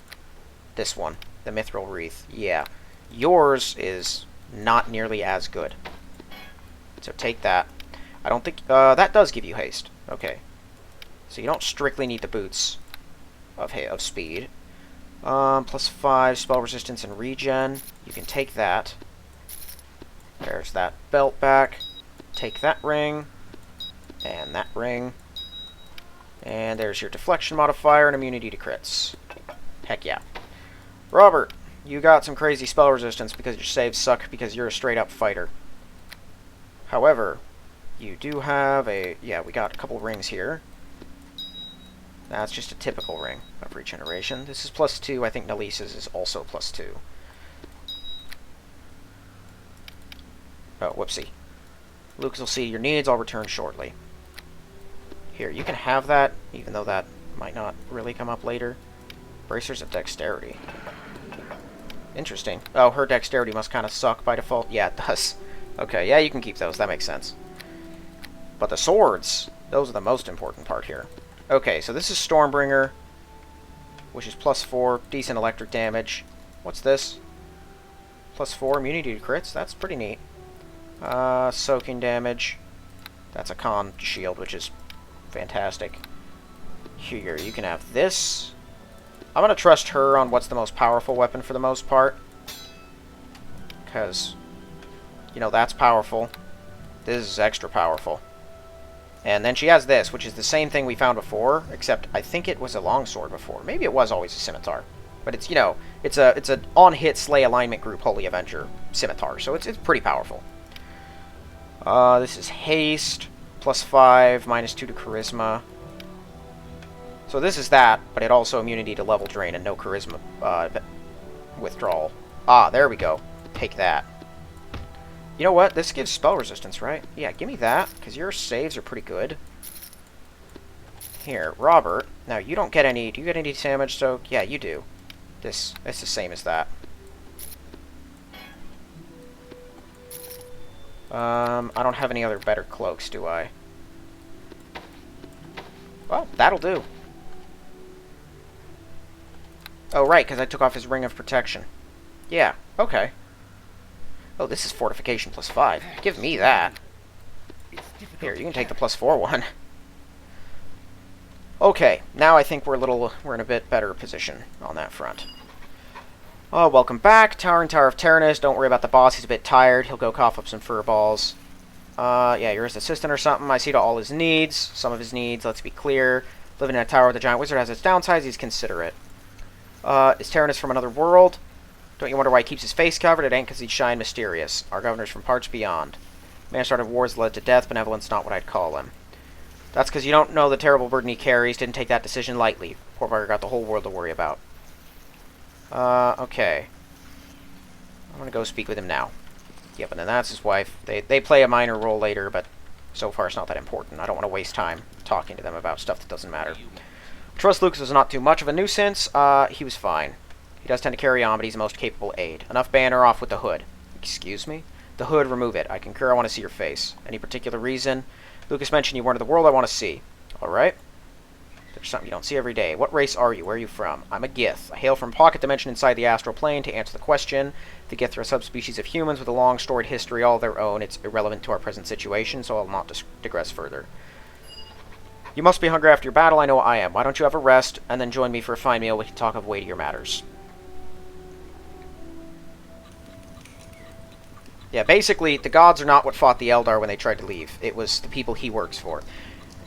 Speaker 1: This one. The Mithril Wreath. Yeah. Yours is not nearly as good. So take that. I don't think... that does give you haste. Okay. So you don't strictly need the boots of speed. +5 spell resistance and regen. You can take that. There's that belt back. Take that ring. And that ring. And there's your deflection modifier and immunity to crits. Heck yeah. Robert, you got some crazy spell resistance because your saves suck because you're a straight-up fighter. However, you do have a... Yeah, we got a couple rings here. That's just a typical ring of regeneration. This is +2. I think Nalise's is also +2. Oh, whoopsie. Lucas will see your needs. I'll return shortly. Here, you can have that, even though that might not really come up later. Bracers of Dexterity. Interesting. Oh, her Dexterity must kind of suck by default. Yeah, it does. Okay, yeah, you can keep those. That makes sense. But the swords, those are the most important part here. Okay, so this is Stormbringer, which is +4, decent electric damage. What's this? +4, immunity to crits? That's pretty neat. Soaking damage. That's a con shield, which is fantastic. Here, you can have this. I'm going to trust her on what's the most powerful weapon for the most part. Because, you know, that's powerful. This is extra powerful. And then she has this, which is the same thing we found before, except I think it was a longsword before. Maybe it was always a scimitar. But it's, you know, it's an on-hit slay alignment group Holy Avenger scimitar, so it's pretty powerful. This is haste, +5, -2 to charisma. So this is that, but it also immunity to level drain and no charisma withdrawal. Ah, there we go. Take that. You know what? This gives spell resistance, right? Yeah, give me that, because your saves are pretty good. Here, Robert. Now, you don't get any... Do you get any damage soak? Yeah, you do. It's the same as that. I don't have any other better cloaks, do I? Well, that'll do. Oh, right, because I took off his Ring of Protection. Yeah, okay. Oh, this is Fortification +5. Give me that. Here, you can take the +4 one. Okay, now I think we're in a bit better position on that front. Oh, welcome back. Towering Tower of Tyrannus. Don't worry about the boss. He's a bit tired. He'll go cough up some fur balls. Yeah, you're his assistant or something. I see to all his needs. Some of his needs, let's be clear. Living in a tower with a giant wizard has its downsides. He's considerate. Is Tyrannus from another world? Don't you wonder why he keeps his face covered? It ain't because he's shy and mysterious. Our governor's from parts beyond. Man started wars led to death. Benevolence not what I'd call him. That's because you don't know the terrible burden he carries. Didn't take that decision lightly. Poor bugger got the whole world to worry about. Okay. I'm gonna go speak with him now. Yep, and then that's his wife. They play a minor role later, but So far, it's not that important. I don't want to waste time talking to them about stuff that doesn't matter. Trust Lucas was not too much of a nuisance. He was fine. He does tend to carry on, but he's the most capable aide. Enough banter, off with the hood. Excuse me? The hood, remove it. I concur, I want to see your face. Any particular reason? Lucas mentioned you weren't of the world I want to see. Alright. There's something you don't see every day. What race are you? Where are you from? I'm a Gith. I hail from pocket dimension inside the astral plane. To answer the question, the Gith are a subspecies of humans with a long storied history all their own. It's irrelevant to our present situation, so I'll not digress further. You must be hungry after your battle. I know I am. Why don't you have a rest, and then join me for a fine meal? We can talk of weightier matters. Yeah, basically, the gods are not what fought the Eldar when they tried to leave. It was the people he works for.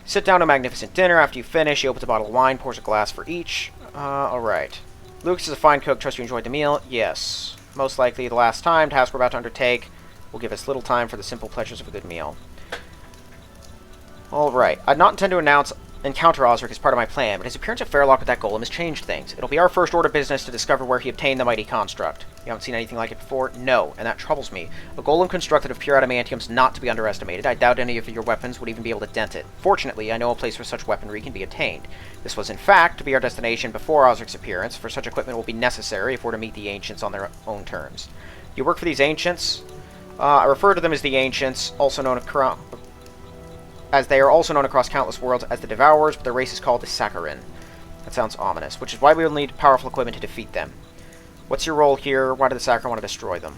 Speaker 1: Sit down to a magnificent dinner. After you finish, he opens a bottle of wine, pours a glass for each. Alright. Lucas is a fine cook. Trust you enjoyed the meal? Yes. Most likely the last time. Task we're about to undertake will give us little time for the simple pleasures of a good meal. Alright. I not intend to encounter Osric as part of my plan, but his appearance at Fairlock with that golem has changed things. It'll be our first order of business to discover where he obtained the mighty construct. You haven't seen anything like it before? No, and that troubles me. A golem constructed of pure adamantium's not to be underestimated. I doubt any of your weapons would even be able to dent it. Fortunately, I know a place where such weaponry can be obtained. This was, in fact, to be our destination before Osric's appearance, for such equipment will be necessary if we're to meet the Ancients on their own terms. You work for these Ancients? I refer to them as the Ancients, as they are also known across countless worlds as the Devourers, but their race is called the Saccharin. That sounds ominous, which is why we will need powerful equipment to defeat them. What's your role here? Why did the Saccharin want to destroy them?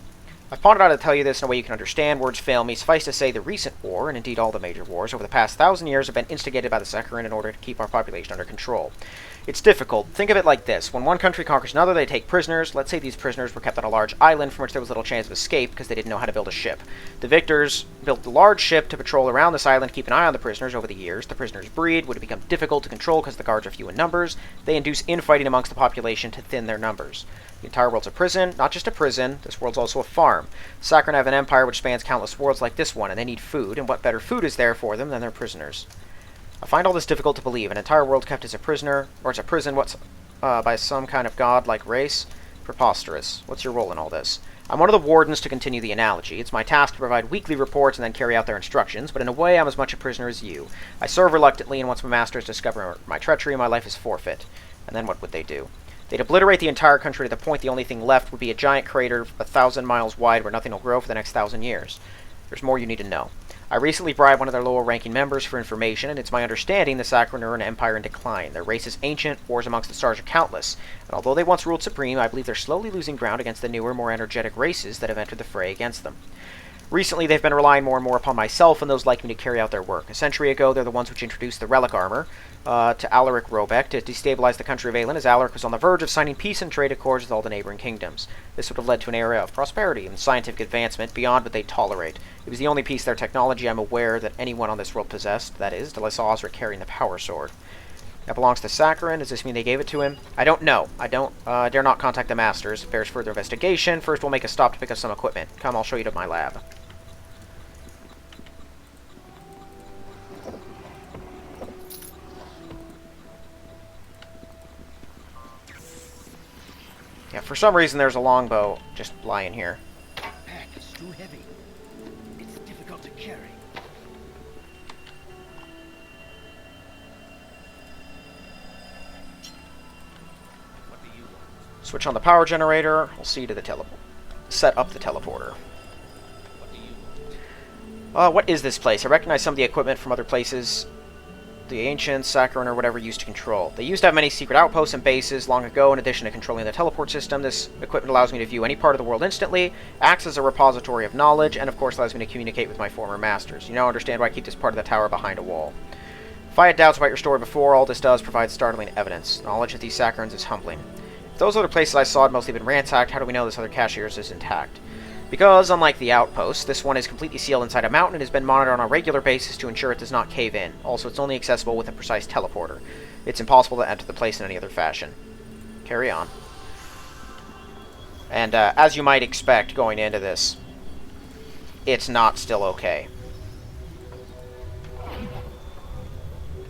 Speaker 1: I've pondered how to tell you this in a way you can understand. Words fail me. Suffice to say, the recent war, and indeed all the major wars, over the past 1,000 years have been instigated by the Saccharin in order to keep our population under control. It's difficult. Think of it like this. When one country conquers another, they take prisoners. Let's say these prisoners were kept on a large island from which there was little chance of escape because they didn't know how to build a ship. The victors built a large ship to patrol around this island, keep an eye on the prisoners over the years. The prisoners breed, would become difficult to control because the guards are few in numbers. They induce infighting amongst the population to thin their numbers. The entire world's a prison, not just a prison, this world's also a farm. Saccharin have an empire which spans countless worlds like this one, and they need food, and what better food is there for them than their prisoners? I find all this difficult to believe. An entire world kept as a prisoner, or as a prison, by some kind of god-like race? Preposterous. What's your role in all this? I'm one of the wardens, to continue the analogy. It's my task to provide weekly reports and then carry out their instructions, but in a way I'm as much a prisoner as you. I serve reluctantly, and once my masters discover my treachery, my life is forfeit. And then what would they do? They'd obliterate the entire country to the point the only thing left would be a giant crater 1,000 miles wide where nothing will grow for the next 1,000 years. There's more you need to know. I recently bribed one of their lower-ranking members for information, and it's my understanding the Saccharin are an empire in decline. Their race is ancient, wars amongst the stars are countless, and although they once ruled supreme, I believe they're slowly losing ground against the newer, more energetic races that have entered the fray against them. Recently, they've been relying more and more upon myself and those like me to carry out their work. A century ago, they're the ones which introduced the relic armor to Alaric Robeck to destabilize the country of Aielund, as Alaric was on the verge of signing peace and trade accords with all the neighboring kingdoms. This would have led to an era of prosperity and scientific advancement beyond what they tolerate. It was the only piece of their technology I'm aware that anyone on this world possessed, that is, till I saw Osric carrying the power sword. That belongs to Saccharin. Does this mean they gave it to him? I don't know. I don't dare not contact the masters. It bears further investigation. First, we'll make a stop to pick up some equipment. Come, I'll show you to my lab. Yeah, for some reason there's a longbow just lying here.
Speaker 2: Pack is too heavy. It's difficult to carry. What do you want?
Speaker 1: Switch on the power generator. We'll see to the set up the teleporter.
Speaker 2: What do you want?
Speaker 1: What is this place? I recognize some of the equipment from other places the Ancients, Saccharin, or whatever used to control. They used to have many secret outposts and bases long ago. In addition to controlling the teleport system, this equipment allows me to view any part of the world instantly, acts as a repository of knowledge, and of course allows me to communicate with my former masters. You now understand why I keep this part of the tower behind a wall. If I had doubts about your story before, all this does provide startling evidence. Knowledge of these Saccharins is humbling. If those other places I saw had mostly been ransacked, how do we know this other cache here is intact? Because, unlike the outpost, this one is completely sealed inside a mountain and has been monitored on a regular basis to ensure it does not cave in. Also, it's only accessible with a precise teleporter. It's impossible to enter the place in any other fashion. Carry on. And, as you might expect going into this, it's not still okay.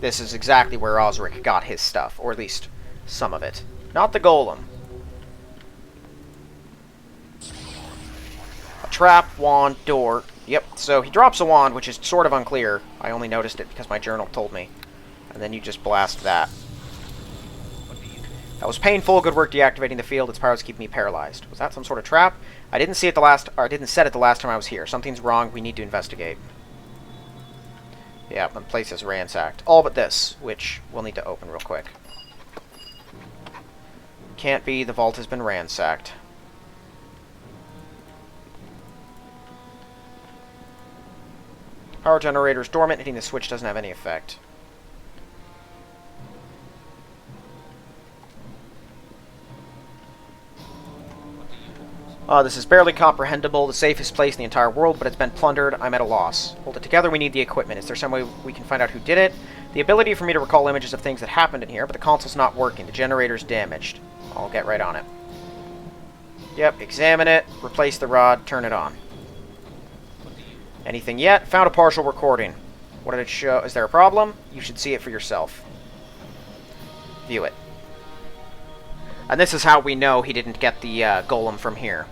Speaker 1: This is exactly where Osric got his stuff, or at least some of it. Not the golem. Trap, wand, door. Yep, so he drops a wand, which is sort of unclear I only noticed it because my journal told me. And then you just blast that.
Speaker 2: What do you want?
Speaker 1: That was painful. Good work deactivating the field. Its powers keep me paralyzed. Was that some sort of trap? I didn't see it the last, or I didn't set it the last time I was here. Something's wrong. We need to investigate. Yeah, the place is ransacked. All but this, which we'll need to open real quick. Can't be. The vault has been ransacked. Power generator is dormant. Hitting the switch doesn't have any effect. This is barely comprehensible. The safest place in the entire world, but it's been plundered. I'm at a loss. Hold it together. We need the equipment. Is there some way we can find out who did it? The ability for me to recall images of things that happened in here, but the console's not working. The generator's damaged. I'll get right on it. Yep, examine it. Replace the rod. Turn it on.
Speaker 2: What do you want?
Speaker 1: Anything yet? Found a partial recording. What did it show? Is there a problem? You should see it for yourself. View it. And this is how we know he didn't get the golem from here.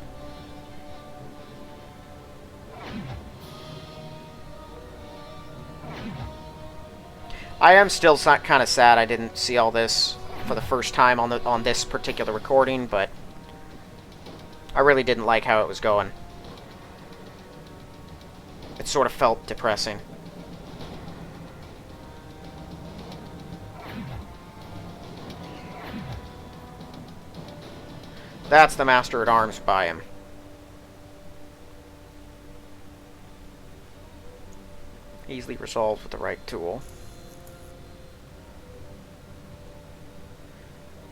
Speaker 1: I am still kind of sad I didn't see all this for the first time on this particular recording, but I really didn't like how it was going. It sort of felt depressing. That's the Master-at-Arms by him. Easily resolved with the right tool.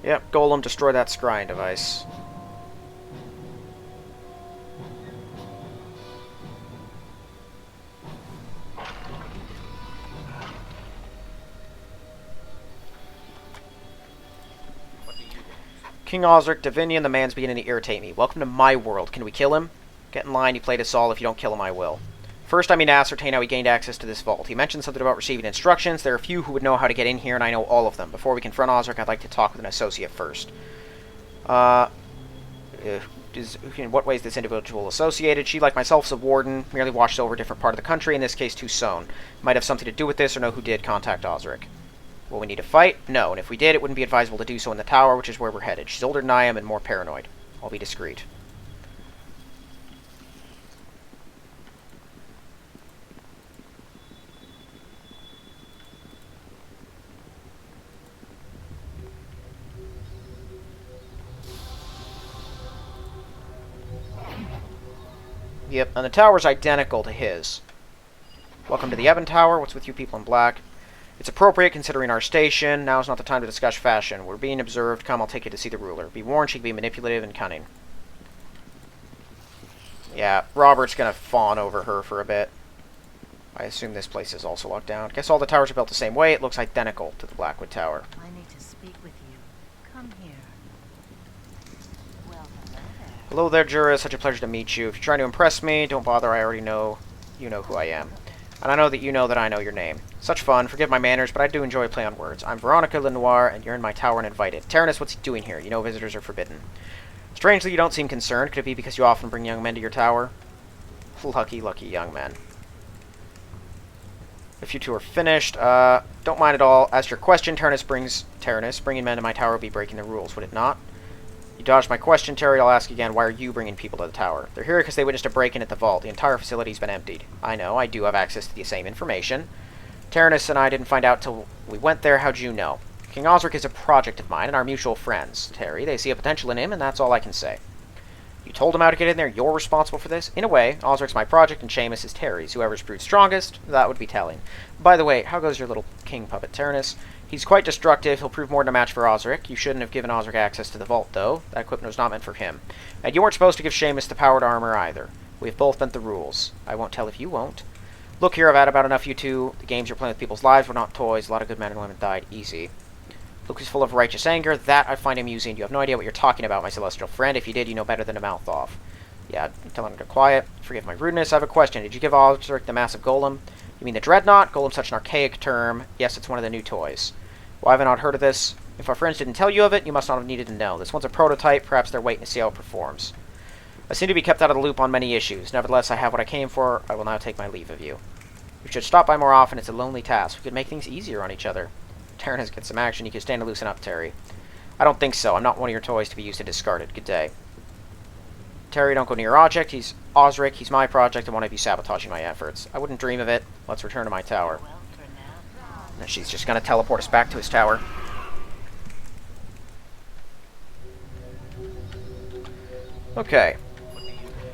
Speaker 1: Yep, Golem, destroy that scrying device.
Speaker 2: What do you want?
Speaker 1: King Osric, Divinian, the man's beginning to irritate me. Welcome to my world. Can we kill him? Get in line, he played us all. If you don't kill him, I will. First, I mean to ascertain how he gained access to this vault. He mentioned something about receiving instructions. There are a few who would know how to get in here, and I know all of them. Before we confront Osric, I'd like to talk with an associate first. In what way is this individual associated? She, like myself, is a warden, merely watched over a different part of the country, in this case Tucson. Might have something to do with this, or know who did contact Osric. Will we need to fight? No, and if we did, it wouldn't be advisable to do so in the tower, which is where we're headed. She's older than I am and more paranoid. I'll be discreet. Yep, and the tower's identical to his. Welcome to the Ebon Tower. What's with you people in black? It's appropriate considering our station. Now is not the time to discuss fashion. We're being observed. Come, I'll take you to see the ruler. Be warned, she can be manipulative and cunning. Yeah, Robert's gonna fawn over her for a bit. I assume this place is also locked down. Guess all the towers are built the same way. It looks identical to the Blackwood Tower.
Speaker 3: I need to speak with you. Come here. Well, hello there.
Speaker 1: Hello there, Jura. Such a pleasure to meet you. If you're trying to impress me, don't bother. I already know you know who I am. And I know that you know that I know your name. Such fun. Forgive my manners, but I do enjoy play on words. I'm Veronica Lenoir, and you're in my tower and invited. Taranis, what's he doing here? You know visitors are forbidden. Strangely, you don't seem concerned. Could it be because you often bring young men to your tower? Lucky, lucky young men. If you two are finished, don't mind at all. As to your question, Taranis, bringing men to my tower would be breaking the rules, would it not? You dodged my question, Terry. I'll ask again, why are you bringing people to the tower? They're here because they witnessed a break-in at the vault. The entire facility's been emptied. I know, I do have access to the same information. Taranis and I didn't find out till we went there. How'd you know? King Osric is a project of mine and our mutual friends. Terry, they see a potential in him, and that's all I can say. You told him how to get in there? You're responsible for this? In a way, Osric's my project and Seamus is Terry's. Whoever's proved strongest, that would be telling. By the way, how goes your little king puppet, Taranis? He's quite destructive. He'll prove more than a match for Osric. You shouldn't have given Osric access to the vault, though. That equipment was not meant for him. And you weren't supposed to give Seamus the powered armor, either. We've both bent the rules. I won't tell if you won't. Look here, I've had about enough, you two. The games you're playing with people's lives were not toys. A lot of good men and women died. Easy. Luke is full of righteous anger. That I find amusing. You have no idea what you're talking about, my celestial friend. If you did, you know better than to mouth off. Yeah, I'm telling him to quiet. Forgive my rudeness. I have a question. Did you give Osric the massive golem? You mean the dreadnought? Golem's such an archaic term. Yes, it's one of the new toys. Why have I not heard of this? If our friends didn't tell you of it, you must not have needed to know. This one's a prototype. Perhaps they're waiting to see how it performs. I seem to be kept out of the loop on many issues. Nevertheless, I have what I came for. I will now take my leave of you. We should stop by more often. It's a lonely task. We could make things easier on each other. Terran has get some action. You can stand to loosen up, Terry. I don't think so. I'm not one of your toys to be used and discarded. Good day. Terry, don't go near your object. He's Osric. He's my project. I want to be sabotaging my efforts. I wouldn't dream of it. Let's return to my tower.
Speaker 3: Well, for now.
Speaker 1: And she's just going to teleport us back to his tower. Okay.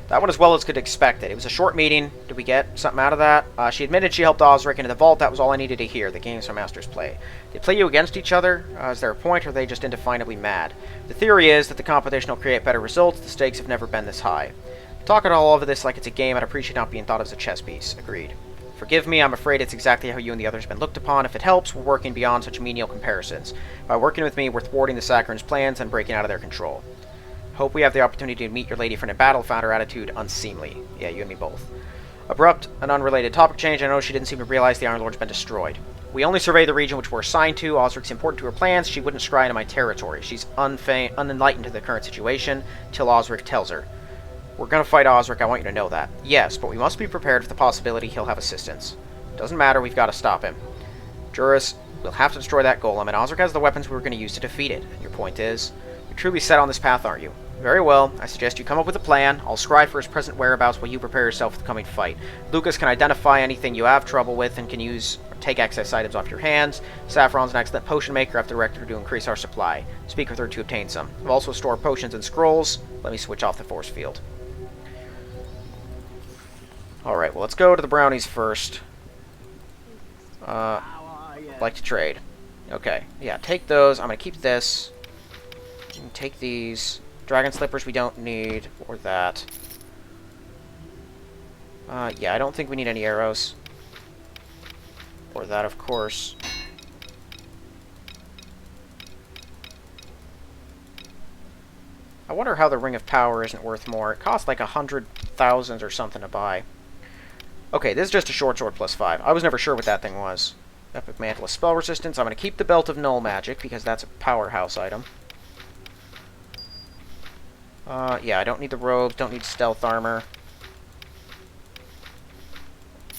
Speaker 1: That went as well as could expect it. It was a short meeting. Did we get something out of that? She admitted she helped Osric into the vault. That was all I needed to hear. The games our masters play. They play you against each other? Is there a point, or are they just indefinably mad? The theory is that the competition will create better results. The stakes have never been this high. Talking all over this like it's a game, I'd appreciate not being thought of as a chess piece. Agreed. Forgive me, I'm afraid it's exactly how you and the others have been looked upon. If it helps, we're working beyond such menial comparisons. By working with me, we're thwarting the Saccharins' plans and breaking out of their control. Hope we have the opportunity to meet your lady friend in battle. Found her attitude unseemly. Yeah, you and me both. Abrupt and unrelated topic change. I know she didn't seem to realize the Ironlord's been destroyed. We only survey the region which we're assigned to. Osric's important to her plans. She wouldn't scry into my territory. She's unenlightened to the current situation till Osric tells her. We're gonna fight Osric, I want you to know that. Yes, but we must be prepared for the possibility he'll have assistance. Doesn't matter, we've got to stop him. Juris, we'll have to destroy that golem, and Osric has the weapons we're going to use to defeat it. And your point is, you're truly set on this path, aren't you? Very well, I suggest you come up with a plan. I'll scry for his present whereabouts while you prepare yourself for the coming fight. Lucas can identify anything you have trouble with and can use or take excess items off your hands. Saffron's an excellent potion maker. I've directed her to increase our supply. Speak with her to obtain some. I've also stored potions and scrolls. Let me switch off the force field. Alright, well, let's go to the brownies first. I'd like to trade. Okay, yeah, take those. I'm going to keep this. Take these. Dragon slippers we don't need, or that. Yeah, I don't think we need any arrows. Or that, of course. I wonder how the Ring of Power isn't worth more. It costs like 100,000 or something to buy. Okay, this is just a short sword plus 5. I was never sure what that thing was. Epic Mantle of Spell Resistance. I'm going to keep the Belt of Null Magic, because that's a powerhouse item. Yeah, I don't need the robes, don't need stealth armor.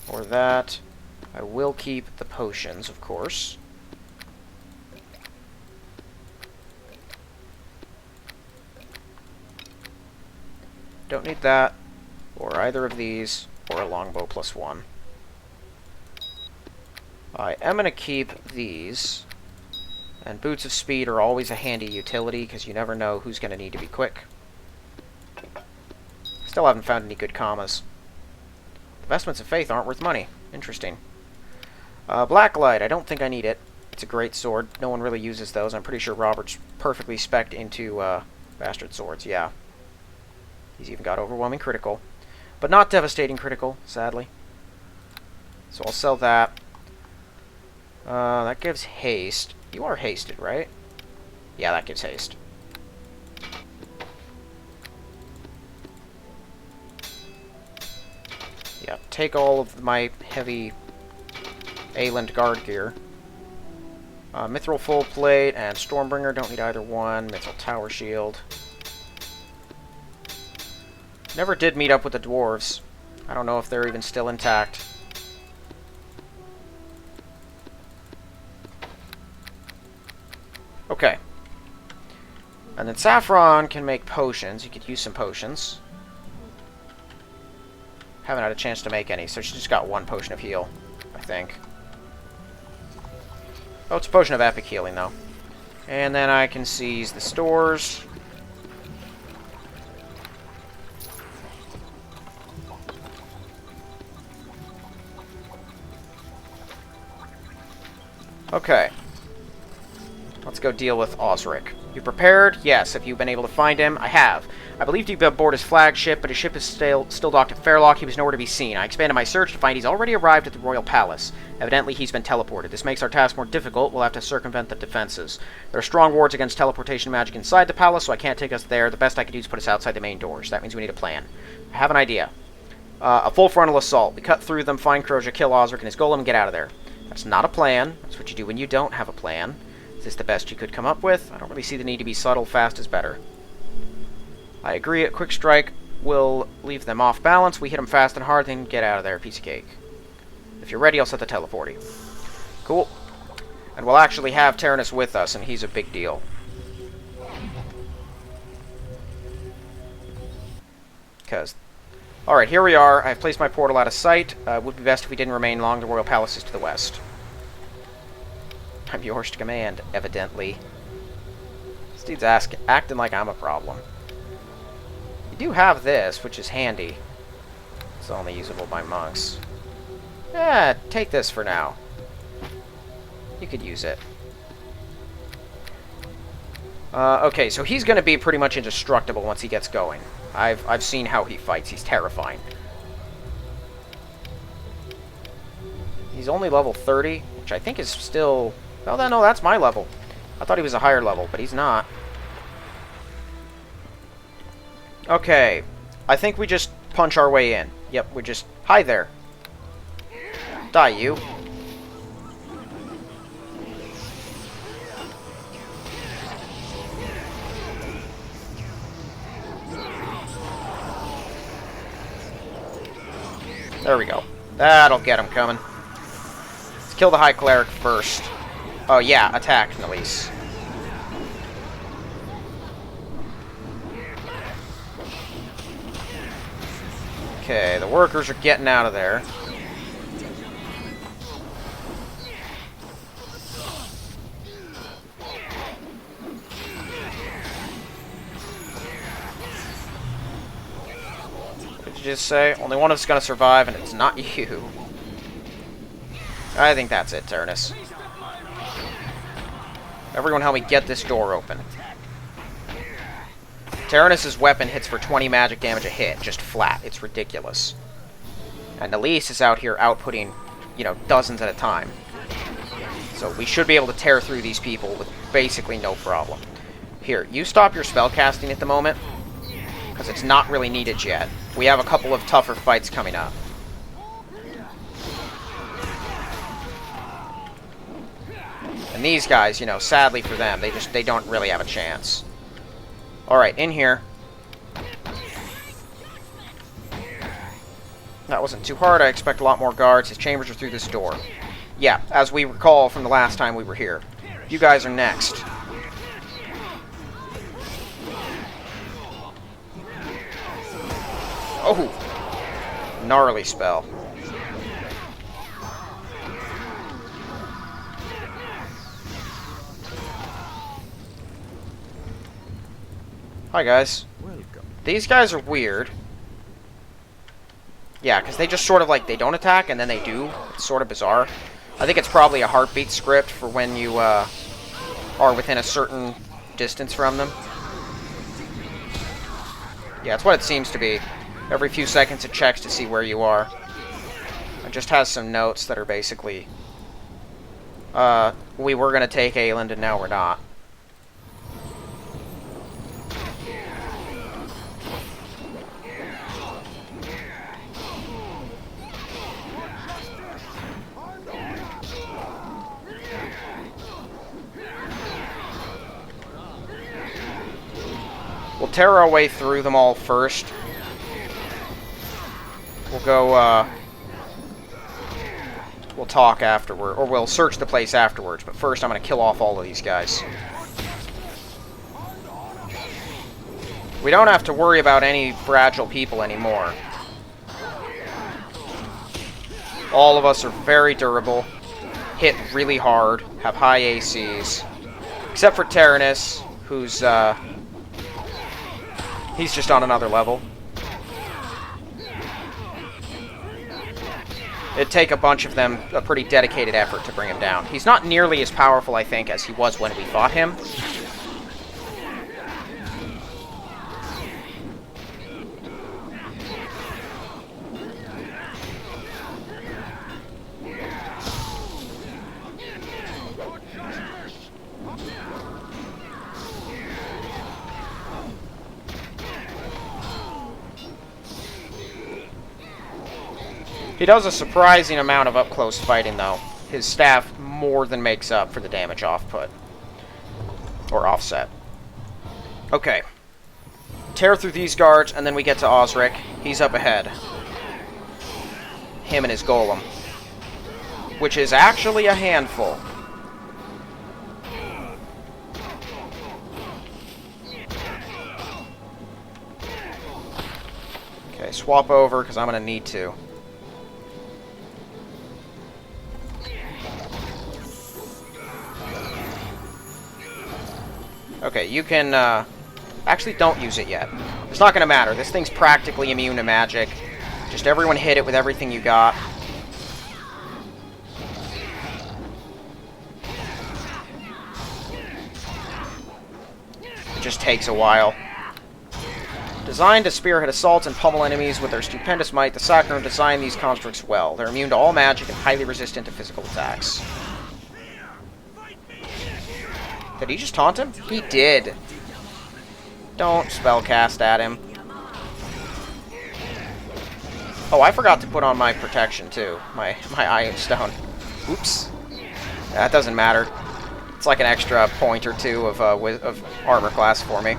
Speaker 1: Or that. I will keep the potions, of course. Don't need that, or either of these, or a longbow plus 1. I am going to keep these. And Boots of Speed are always a handy utility, because you never know who's going to need to be quick. Still haven't found any good commas. The Vestments of Faith aren't worth money. Interesting. Blacklight, I don't think I need it. It's a great sword. No one really uses those. I'm pretty sure Robert's perfectly spec'd into Bastard Swords, yeah. He's even got overwhelming critical. But not devastating critical, sadly. So I'll sell that. That gives haste. You are hasted, right? Yeah, that gives haste. Yeah, take all of my heavy Aielund guard gear. Mithril full plate and Stormbringer, don't need either one. Mithril tower shield. Never did meet up with the dwarves. I don't know if they're even still intact. Okay. And then Saffron can make potions. You could use some potions. Haven't had a chance to make any, so she just got one potion of heal, I think. Oh, it's a potion of epic healing, though. And then I can seize the stores. Okay. Let's go deal with Osric. You prepared? Yes. Have you been able to find him? I have. I believed he'd be aboard his flagship, but his ship is still docked at Fairlock. He was nowhere to be seen. I expanded my search to find he's already arrived at the Royal Palace. Evidently, he's been teleported. This makes our task more difficult. We'll have to circumvent the defenses. There are strong wards against teleportation magic inside the palace, so I can't take us there. The best I could do is put us outside the main doors. That means we need a plan. I have an idea. A full frontal assault. We cut through them, find Croja, kill Osric and his golem, and get out of there. That's not a plan. That's what you do when you don't have a plan. Is this the best you could come up with? I don't really see the need to be subtle. Fast is better. I agree. A quick strike will leave them off balance. We hit them fast and hard, then get out of there. Piece of cake. If you're ready, I'll set the teleporting. Cool. And we'll actually have Tyrannus with us, and he's a big deal. Because... Alright, here we are. I've placed my portal out of sight. It would be best if we didn't remain long. The Royal Palace is to the west. I'm yours to command, evidently. This dude's acting like I'm a problem. You do have this, which is handy. It's only usable by monks. Yeah, take this for now. You could use it. Okay, so he's going to be pretty much indestructible once he gets going. I've seen how he fights. He's terrifying. He's only level 30, which I think is still... Well, no, that's my level. I thought he was a higher level, but he's not. Okay. I think we just punch our way in. Yep, we just... Hi there. Die, you. There we go. That'll get him coming. Let's kill the High Cleric first. Oh yeah, attack, Nalise. Okay, the workers are getting out of there. What did you just say? Only one of us is going to survive, and it's not you. I think that's it, Tyrannus. Everyone help me get this door open. Tyrannus' weapon hits for 20 magic damage a hit, just flat. It's ridiculous. And Nalise is out here outputting, you know, dozens at a time. So we should be able to tear through these people with basically no problem. Here, you stop your spell casting at the moment, because it's not really needed yet. We have a couple of tougher fights coming up. And these guys, you know, sadly for them, they don't really have a chance. Alright, in here. That wasn't too hard. I expect a lot more guards. His chambers are through this door. Yeah, as we recall from the last time we were here. You guys are next. Oh! Gnarly spell. Hi, guys.
Speaker 2: Welcome.
Speaker 1: These guys are weird. Yeah, because they just sort of, like, they don't attack, and then they do. It's sort of bizarre. I think it's probably a heartbeat script for when you, are within a certain distance from them. Yeah, that's what it seems to be. Every few seconds it checks to see where you are. It just has some notes that are basically... we were going to take Aielund, and now we're not. We'll tear our way through them all first. We'll go, we'll talk afterward, or we'll search the place afterwards, but first I'm going to kill off all of these guys. We don't have to worry about any fragile people anymore. All of us are very durable, hit really hard, have high ACs, except for Tyrannus, who's, he's just on another level. It'd take a bunch of them, a pretty dedicated effort to bring him down. He's not nearly as powerful, I think, as he was when we fought him. He does a surprising amount of up-close fighting, though. His staff more than makes up for the damage output. Or offset. Okay. Tear through these guards, and then we get to Osric. He's up ahead. Him and his golem. which is actually a handful. Okay, swap over, because I'm going to need to. Okay, you can, actually, don't use it yet. It's not going to matter. This thing's practically immune to magic. Just everyone hit it with everything you got. It just takes a while. Designed to spearhead assaults and pummel enemies with their stupendous might, the Saga designed these constructs well. They're immune to all magic and highly resistant to physical attacks. Did he just taunt him? He did. Don't spellcast at him. Oh, I forgot to put on my protection, too. My Iron Stone. Oops. That doesn't matter. It's like an extra point or two of armor class for me.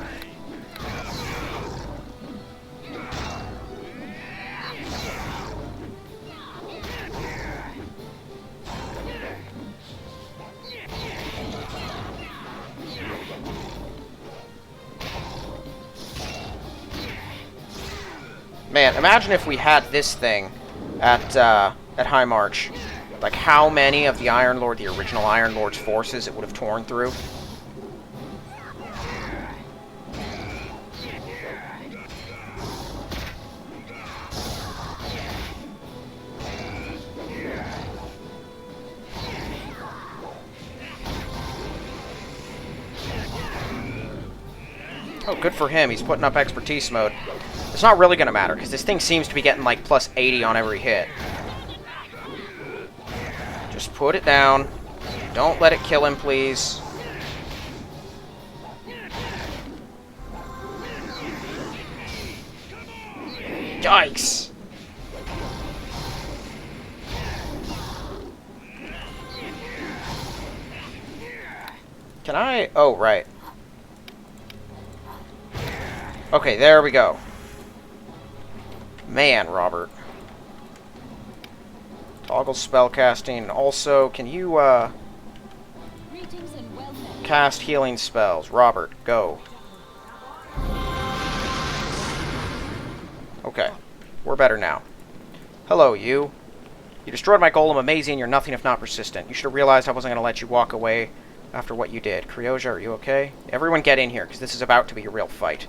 Speaker 1: Man, imagine if we had this thing at High March. Like, how many of the Ironlord, the original Ironlord's forces, it would have torn through. Oh, good for him. He's putting up expertise mode. It's not really going to matter, because this thing seems to be getting, like, plus 80 on every hit. Just put it down. Don't let it kill him, please. Yikes! Can I... Oh, right. Okay, there we go. Man, Robert. Toggle spellcasting. Also, can you, cast healing spells? Robert, go. Okay. We're better now. Hello, you. You destroyed my golem, amazing. You're nothing if not persistent. You should have realized I wasn't going to let you walk away after what you did. Kryoja, are you okay? Everyone get in here, because this is about to be a real fight.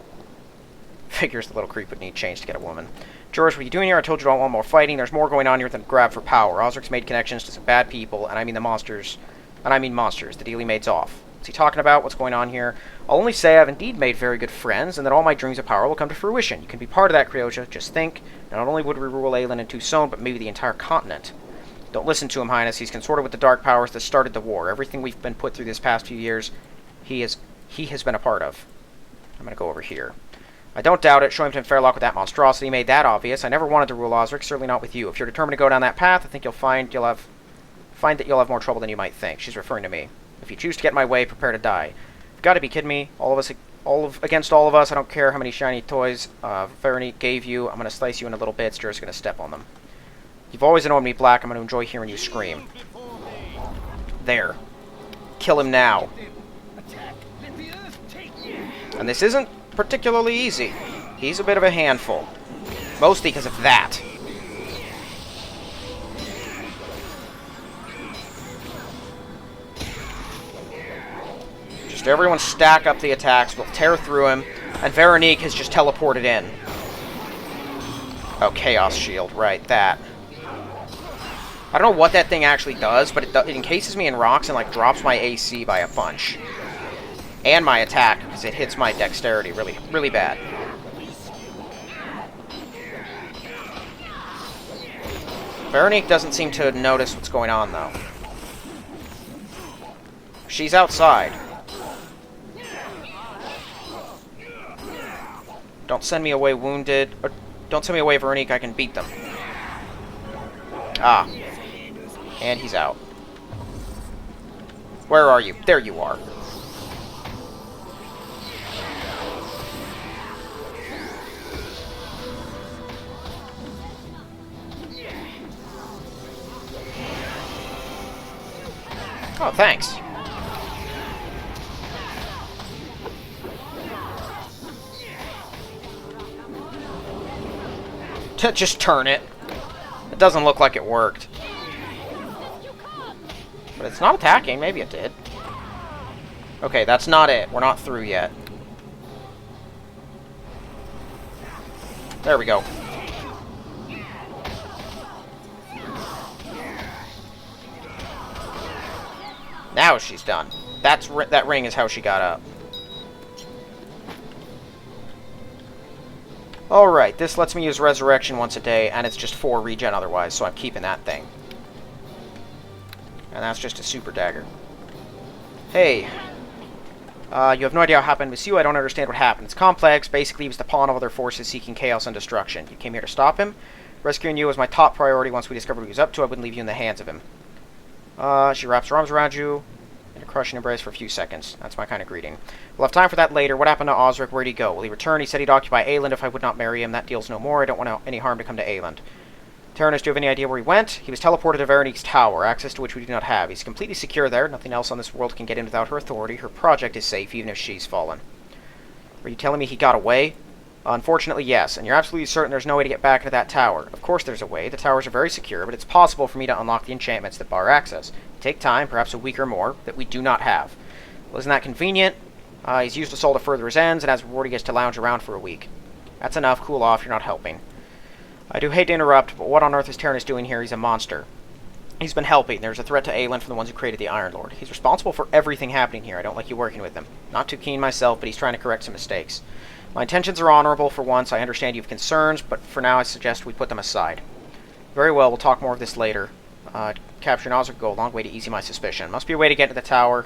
Speaker 1: Figures the little creep would need change to get a woman. George, what are you doing here? I told you I don't want more fighting. There's more going on here than grab for power. Osric's made connections to some bad people, and I mean the monsters. And I mean monsters. The deal he made's off. What's he talking about? What's going on here? I'll only say I've indeed made very good friends, and that all my dreams of power will come to fruition. You can be part of that, Kryoja. Just think. Not only would we rule Aielund and Tucson, but maybe the entire continent. Don't listen to him, Highness. He's consorted with the dark powers that started the war. Everything we've been put through this past few years, he has been a part of. I'm going to go over here. I don't doubt it. Show him to Fairlock with that monstrosity made that obvious. I never wanted to rule Osric, certainly not with you. If you're determined to go down that path, I think you'll find that you'll have more trouble than you might think. She's referring to me. If you choose to get in my way, prepare to die. You've got to be kidding me. Against all of us. I don't care how many shiny toys Veronique gave you. I'm going to slice you into little bits. You're just going to step on them. You've always annoyed me, Black. I'm going to enjoy hearing you scream. There. Kill him now. And this isn't particularly easy. He's a bit of a handful. Mostly because of that. Just everyone stack up the attacks. We'll tear through him. And Veronique has just teleported in. Oh, Chaos Shield. Right, that. I don't know what that thing actually does, but it encases me in rocks and, like, drops my AC by a bunch. And my attack, because it hits my dexterity really, really bad. Veronique doesn't seem to notice what's going on, though. She's outside. Don't send me away wounded. Or don't send me away, Veronique. I can beat them. Ah. And he's out. Where are you? There you are. Oh, thanks. Just turn it. It doesn't look like it worked. But it's not attacking. Maybe it did. Okay, that's not it. We're not through yet. There we go. Now she's done. That ring is how she got up. Alright, this lets me use Resurrection once a day, and it's just 4 regen otherwise, so I'm keeping that thing. And that's just a super dagger. Hey. You have no idea what happened with you. I don't understand what happened. It's complex. Basically, he was the pawn of other forces seeking chaos and destruction. You came here to stop him. Rescuing you was my top priority. Once we discovered what he was up to, I wouldn't leave you in the hands of him. She wraps her arms around you in a crushing embrace for a few seconds. That's my kind of greeting. We'll have time for that later. What happened to Osric? Where'd he go? Will he return? He said he'd occupy Aielund if I would not marry him. That deal's no more. I don't want any harm to come to Aielund. Tyrannus, do you have any idea where he went? He was teleported to Veronique's tower, access to which we do not have. He's completely secure there. Nothing else on this world can get in without her authority. Her project is safe, even if she's fallen. Are you telling me he got away? Unfortunately, yes, and you're absolutely certain there's no way to get back into that tower. Of course there's a way. The towers are very secure, but it's possible for me to unlock the enchantments that bar access. Take time, perhaps a week or more, that we do not have. Well, isn't that convenient? He's used us all to further his ends, and as a reward he gets to lounge around for a week. That's enough. Cool off. You're not helping. I do hate to interrupt, but what on earth is Tyrannus doing here? He's a monster. He's been helping. There's a threat to Aielund from the ones who created the Ironlord. He's responsible for everything happening here. I don't like you working with him. Not too keen myself, but he's trying to correct some mistakes. My intentions are honorable for once. I understand you have concerns, but for now I suggest we put them aside. Very well, we'll talk more of this later. Capturing Osric will go a long way to easy my suspicion. Must be a way to get to the tower.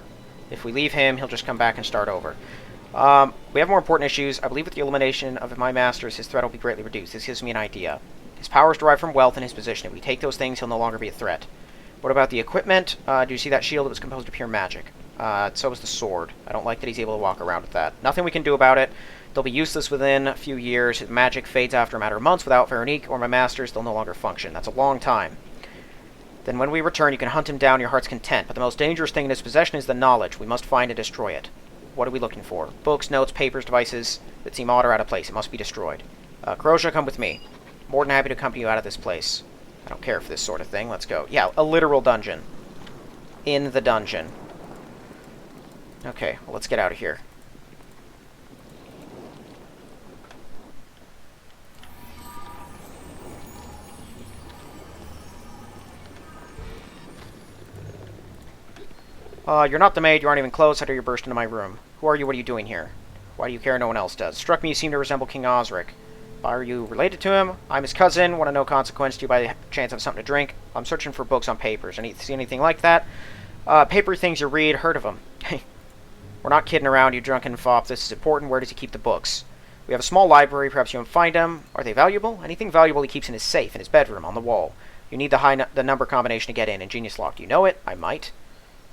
Speaker 1: If we leave him, he'll just come back and start over. We have more important issues. I believe with the elimination of my masters, his threat will be greatly reduced. This gives me an idea. His powers derive from wealth and his position. If we take those things, he'll no longer be a threat. What about the equipment? Do you see that shield? It was composed of pure magic. So is the sword. I don't like that he's able to walk around with that. Nothing we can do about it. They'll be useless within a few years. His magic fades after a matter of months. Without Veronique or my masters, they'll no longer function. That's a long time. Then when we return, you can hunt him down your heart's content. But the most dangerous thing in his possession is the knowledge. We must find and destroy it. What are we looking for? Books, notes, papers, devices that seem odd or out of place. It must be destroyed. Corrosia, come with me. More than happy to accompany you out of this place. I don't care for this sort of thing. Let's go. Yeah, a literal dungeon. In the dungeon. Okay, well, let's get out of here. You're not the maid, you aren't even close. How dare you burst into my room? Who are you? What are you doing here? Why do you care? No one else does. Struck me you seem to resemble King Osric. Are you related to him? I'm his cousin. Want to no consequence to you by the chance of something to drink? I'm searching for books on papers. See anything like that? Paper things you read. Heard of them. We're not kidding around, you drunken fop. This is important. Where does he keep the books? We have a small library. Perhaps you can find them. Are they valuable? Anything valuable he keeps in his safe, in his bedroom, on the wall. You need the number combination to get in. Ingenious lock. Do you know it? I might.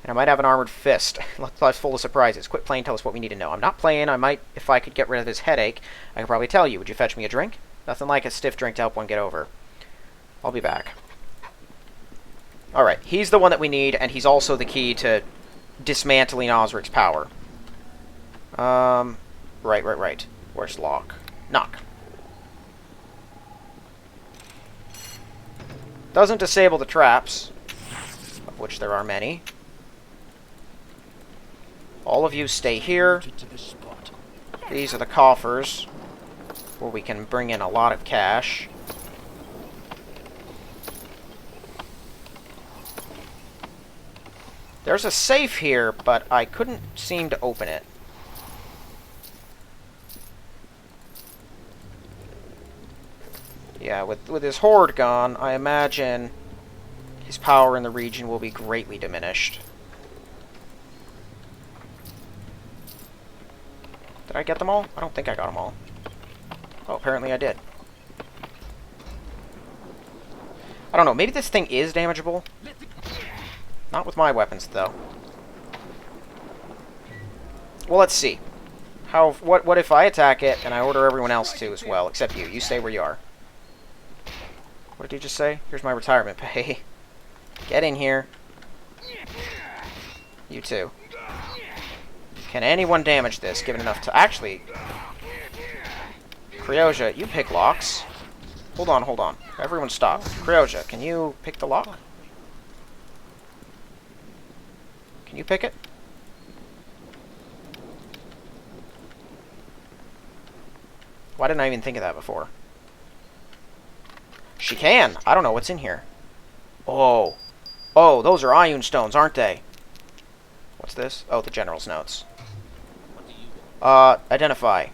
Speaker 1: And I might have an armored fist. Life's full of surprises. Quit playing, tell us what we need to know. I'm not playing. I might, if I could get rid of this headache, I could probably tell you. Would you fetch me a drink? Nothing like a stiff drink to help one get over. I'll be back. Alright, he's the one that we need, and he's also the key to dismantling Osric's power. Right. Where's lock? Knock. Doesn't disable the traps, of which there are many. All of you stay here. These are the coffers, where we can bring in a lot of cash. There's a safe here, but I couldn't seem to open it. Yeah, with his horde gone, I imagine his power in the region will be greatly diminished. Did I get them all? I don't think I got them all. Oh, apparently I did. I don't know, maybe this thing is damageable? Not with my weapons, though. Well, let's see. What if I attack it, and I order everyone else to as well, except you. You stay where you are. What did you just say? Here's my retirement pay. Get in here. You too. Can anyone damage this, given enough to... Actually... Cryoja, you pick locks. Hold on, hold on. Everyone stop. Cryoja, can you pick the lock? Can you pick it? Why didn't I even think of that before? She can! I don't know what's in here. Oh. Oh, those are Aielund stones, aren't they? What's this? Oh, the general's notes. Identify.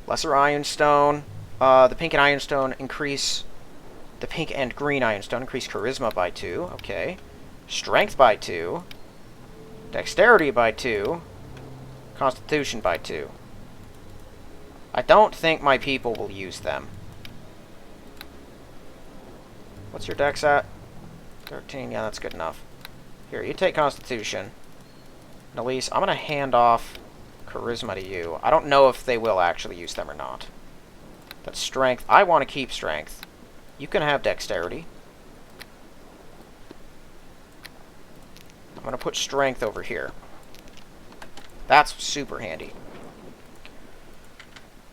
Speaker 1: Lesser Aielund stone. The pink and Aielund stone increase... The pink and green Aielund stone increase charisma by 2. Okay. Strength by 2. Dexterity by 2. Constitution by 2. I don't think my people will use them. What's your dex at? 13, yeah, that's good enough. Here, you take Constitution. And Elise, I'm going to hand off Charisma to you. I don't know if they will actually use them or not. That's Strength. I want to keep Strength. You can have Dexterity. I'm going to put Strength over here. That's super handy.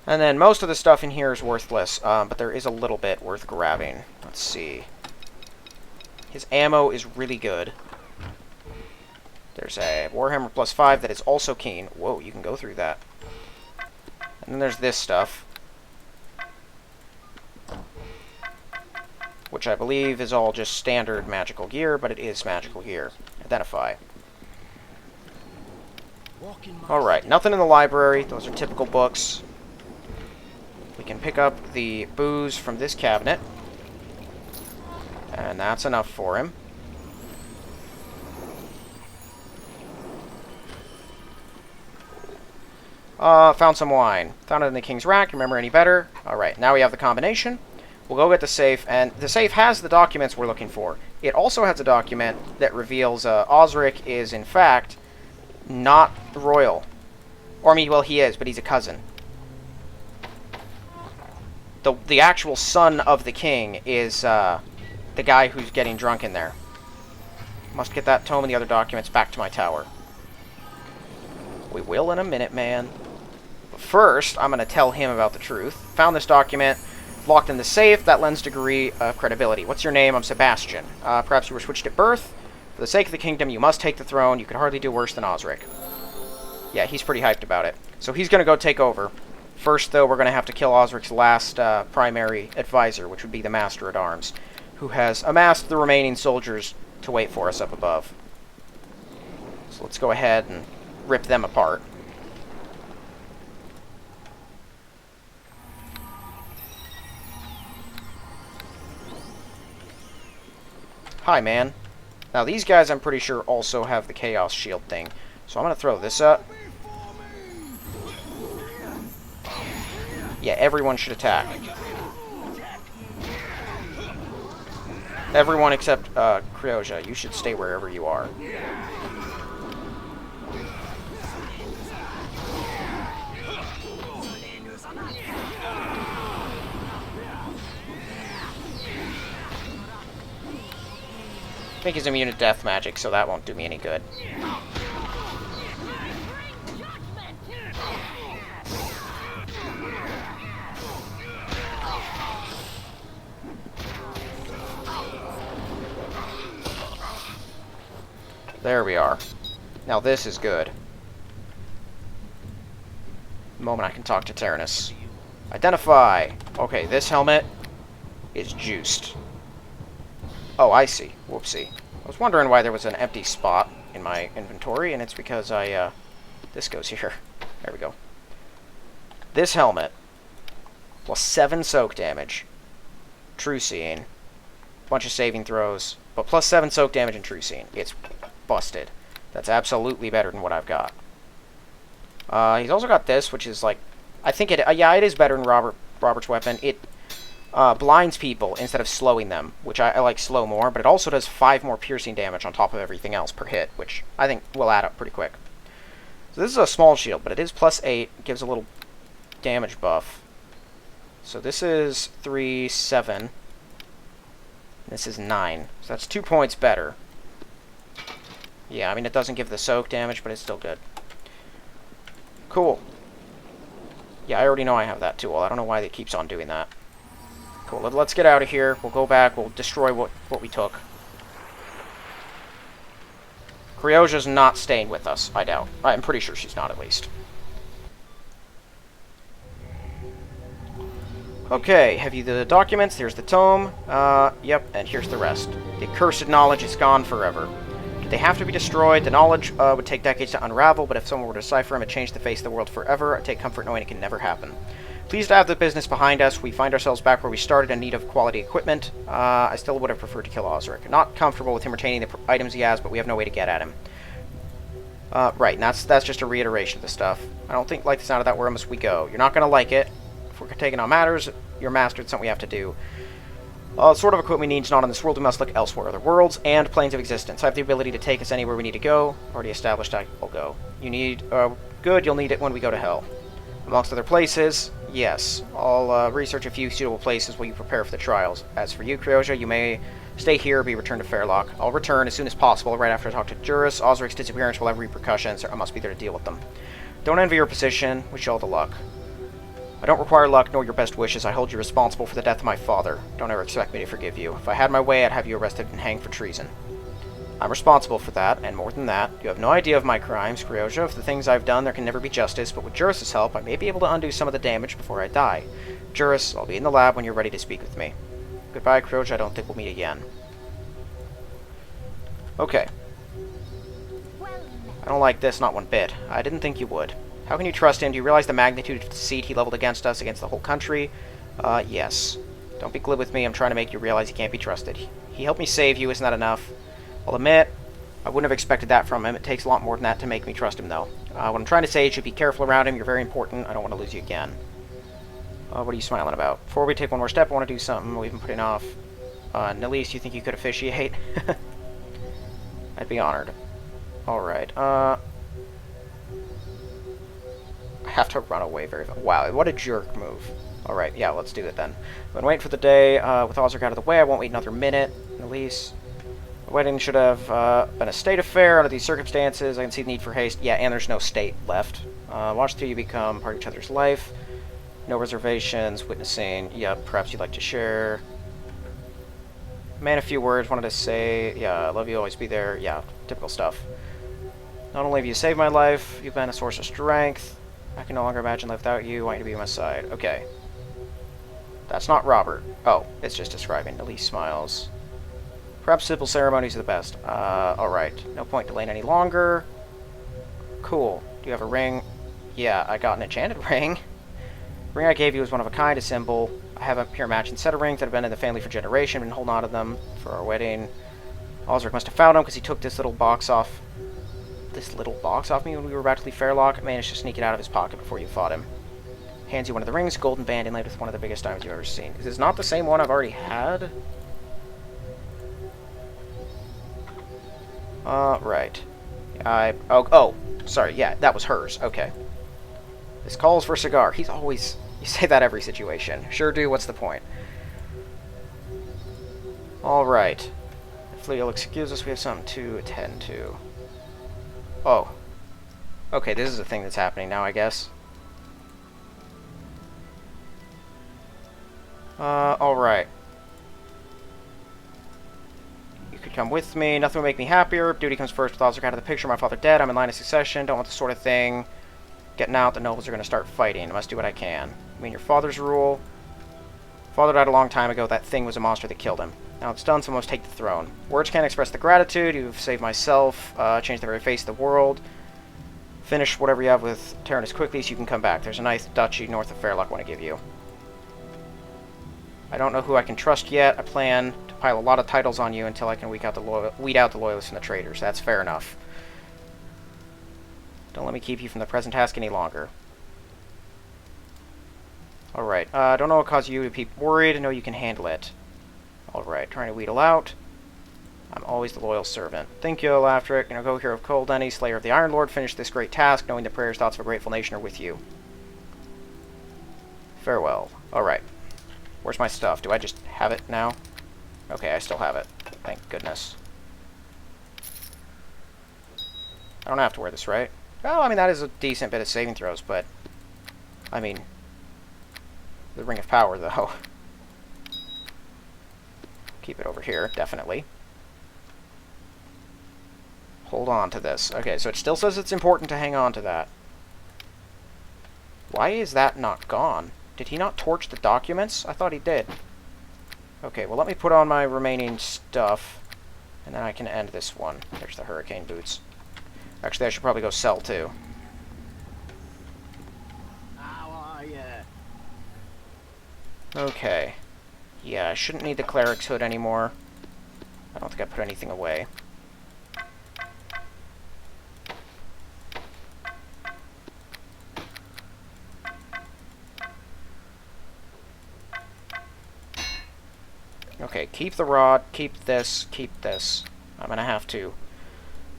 Speaker 1: And then most of the stuff in here is worthless, but there is a little bit worth grabbing. Let's see. His ammo is really good. There's a Warhammer plus 5 that is also keen. Whoa, you can go through that. And then there's this stuff, which I believe is all just standard magical gear, but it is magical gear. Identify. Alright, nothing in the library. Those are typical books. We can pick up the booze from this cabinet. And that's enough for him. Found some wine. Found it in the king's rack. Remember any better? Alright, now we have the combination. We'll go get the safe, and the safe has the documents we're looking for. It also has a document that reveals Osric is, in fact, not royal. Or, I mean, well, he is, but he's a cousin. The actual son of the king is the guy who's getting drunk in there. Must get that tome and the other documents back to my tower. We will in a minute, man. But first, I'm going to tell him about the truth. Found this document, locked in the safe. That lends degree of credibility. What's your name? I'm Sebastian. Perhaps you were switched at birth. For the sake of the kingdom, you must take the throne. You could hardly do worse than Osric. Yeah, he's pretty hyped about it. So he's going to go take over. First, though, we're going to have to kill Osric's last primary advisor, which would be the Master-at-Arms, who has amassed the remaining soldiers to wait for us up above. So let's go ahead and rip them apart. Hi, man. Now, these guys, I'm pretty sure, also have the Chaos Shield thing. So I'm going to throw this up. Yeah, everyone should attack. Everyone except Cryoja. You should stay wherever you are. I think he's immune to death magic, so that won't do me any good. There we are. Now this is good. The moment I can talk to Tyrannus. Identify! Okay, this helmet is juiced. Oh, I see. Whoopsie. I was wondering why there was an empty spot in my inventory, and it's because this goes here. There we go. This helmet, plus 7 soak damage, true seeing, bunch of saving throws, but plus 7 soak damage and true seeing. It's busted. That's absolutely better than what I've got. He's also got this, which is like, I think it, yeah, it is better than Robert's weapon. It blinds people instead of slowing them, which I like slow more, but it also does 5 more piercing damage on top of everything else per hit, which I think will add up pretty quick. So this is a small shield, but it is plus 8, gives a little damage buff. So this is 3, 7. This is 9. So that's 2 points better. Yeah, I mean, it doesn't give the soak damage, but it's still good. Cool. Yeah, I already know I have that tool. I don't know why it keeps on doing that. Cool, let's get out of here. We'll go back. We'll destroy what we took. Cryoja's not staying with us, I doubt. I'm pretty sure she's not, at least. Okay, have you the documents? Here's the tome. Yep, and here's the rest. The accursed knowledge is gone forever. Did they have to be destroyed? The knowledge would take decades to unravel, but if someone were to decipher them and change the face of the world forever, I take comfort knowing it can never happen. Pleased to have the business behind us. We find ourselves back where we started in need of quality equipment. I still would have preferred to kill Osric. Not comfortable with him retaining the items he has, but we have no way to get at him. Right, and that's just a reiteration of the stuff. I don't think like the sound of that where must we go. You're not going to like it. If we're taking on matters, you're master. It's something we have to do. Sort of equipment we need is not on this world. We must look elsewhere. Other worlds and planes of existence. I have the ability to take us anywhere we need to go. Already established I will go. You need... good, you'll need it when we go to hell. Amongst other places, yes. I'll research a few suitable places while you prepare for the trials. As for you, Cryoja, you may stay here or be returned to Fairlock. I'll return as soon as possible, right after I talk to Juris. Osric's disappearance will have repercussions, so I must be there to deal with them. Don't envy your position. Wish you all the luck. I don't require luck nor your best wishes. I hold you responsible for the death of my father. Don't ever expect me to forgive you. If I had my way, I'd have you arrested and hanged for treason. I'm responsible for that, and more than that, you have no idea of my crimes, Cryoja. Of the things I've done, there can never be justice, but with Juris' help, I may be able to undo some of the damage before I die. Juris, I'll be in the lab when you're ready to speak with me. Goodbye, Cryoja. I don't think we'll meet again. Okay. I don't like this, not one bit. I didn't think you would. How can you trust him? Do you realize the magnitude of the deceit he leveled against us, against the whole country? Yes. Don't be glib with me. I'm trying to make you realize he can't be trusted. He helped me save you. Isn't that enough? I'll admit, I wouldn't have expected that from him. It takes a lot more than that to make me trust him, though. What I'm trying to say is you should be careful around him. You're very important. I don't want to lose you again. What are you smiling about? Before we take one more step, I want to do something we've been putting off. Nilise, you think you could officiate? I'd be honored. Alright, I have to run away very fast. Wow, what a jerk move. Alright, yeah, let's do it then. I've been waiting for the day. With Osric out of the way, I won't wait another minute. Nilise. The wedding should have been a state affair under these circumstances. I can see the need for haste. Yeah, and there's no state left. Watch till you become part of each other's life. No reservations, witnessing. Yeah, perhaps you'd like to share. Man, a few words. Wanted to say, yeah, I love you, always be there. Yeah, typical stuff. Not only have you saved my life, you've been a source of strength. I can no longer imagine life without you. I want you to be on my side. Okay. That's not Robert. Oh, it's just describing. Elise smiles. Perhaps simple ceremonies are the best. Alright. No point delaying any longer. Cool. Do you have a ring? Yeah, I got an enchanted ring. The ring I gave you is one of a kind, a symbol. I have a pure matching set of rings that have been in the family for generations. Been holding on to them for our wedding. Osric must have found them because he took this little box off me when we were about to leave Fairlock. Managed to sneak it out of his pocket before you fought him. Hands you one of the rings, golden band inlaid with one of the biggest diamonds you've ever seen. Is this not the same one I've already had? Right. Oh, sorry, yeah, that was hers. Okay. This calls for a cigar. He's always... You say that every situation. Sure do, what's the point? Alright. If you'll excuse us, we have something to attend to. Oh. Okay, this is a thing that's happening now, I guess. Alright. You could come with me. Nothing will make me happier. Duty comes first with Osric out of the picture. My father dead. I'm in line of succession. Don't want the sort of thing. Getting out, the nobles are going to start fighting. I must do what I can. I mean, your father's rule. Father died a long time ago. That thing was a monster that killed him. Now it's done, so I must take the throne. Words can't express the gratitude. You've saved myself. Changed the very face of the world. Finish whatever you have with Tyrannus quickly so you can come back. There's a nice duchy north of Fairlock I want to give you. I don't know who I can trust yet. I plan to pile a lot of titles on you until I can weed out the loyalists and the traitors. That's fair enough. Don't let me keep you from the present task any longer. Alright, don't know what caused you to be worried. I know you can handle it. Alright, trying to wheedle out. I'm always the loyal servant. Thank you, Laftric. Go hero of Coldeni, slayer of the Ironlord. Finish this great task, knowing the prayers, thoughts of a grateful nation are with you. Farewell. Alright. Where's my stuff? Do I just have it now? Okay, I still have it. Thank goodness. I don't have to wear this, right? Well, I mean, that is a decent bit of saving throws, but... I mean... The Ring of Power, though. Keep it over here, definitely. Hold on to this. Okay, so it still says it's important to hang on to that. Why is that not gone? Did he not torch the documents? I thought he did. Okay, well, let me put on my remaining stuff, and then I can end this one. There's the hurricane boots. Actually, I should probably go sell, too.
Speaker 2: How are ya?
Speaker 1: Okay. Yeah, I shouldn't need the cleric's hood anymore. I don't think I put anything away. Okay, keep the rod, keep this, keep this. I'm gonna have to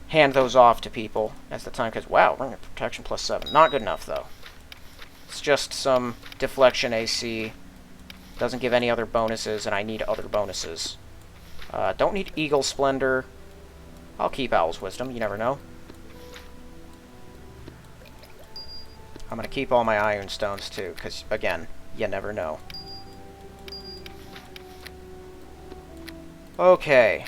Speaker 1: hand those off to people as the time, because, wow, ring of protection plus 7. Not good enough, though. It's just some deflection AC. Doesn't give any other bonuses, and I need other bonuses. Don't need Eagle Splendor. I'll keep Owl's Wisdom, you never know. I'm gonna keep all my Iron Stones, too, because, again, you never know. Okay.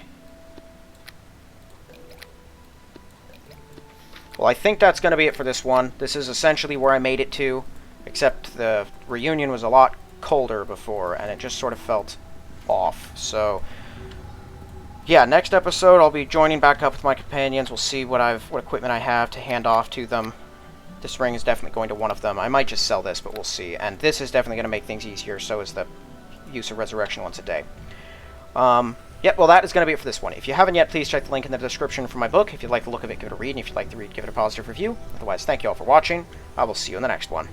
Speaker 1: Well, I think that's going to be it for this one. This is essentially where I made it to, except the reunion was a lot colder before, and it just sort of felt off. So, yeah, next episode I'll be joining back up with my companions. We'll see what equipment I have to hand off to them. This ring is definitely going to one of them. I might just sell this, but we'll see. And this is definitely going to make things easier, so is the use of Resurrection once a day. Yep, well, that is going to be it for this one. If you haven't yet, please check the link in the description for my book. If you like the look of it, give it a read, and if you'd like to read, give it a positive review. Otherwise, thank you all for watching. I will see you in the next one.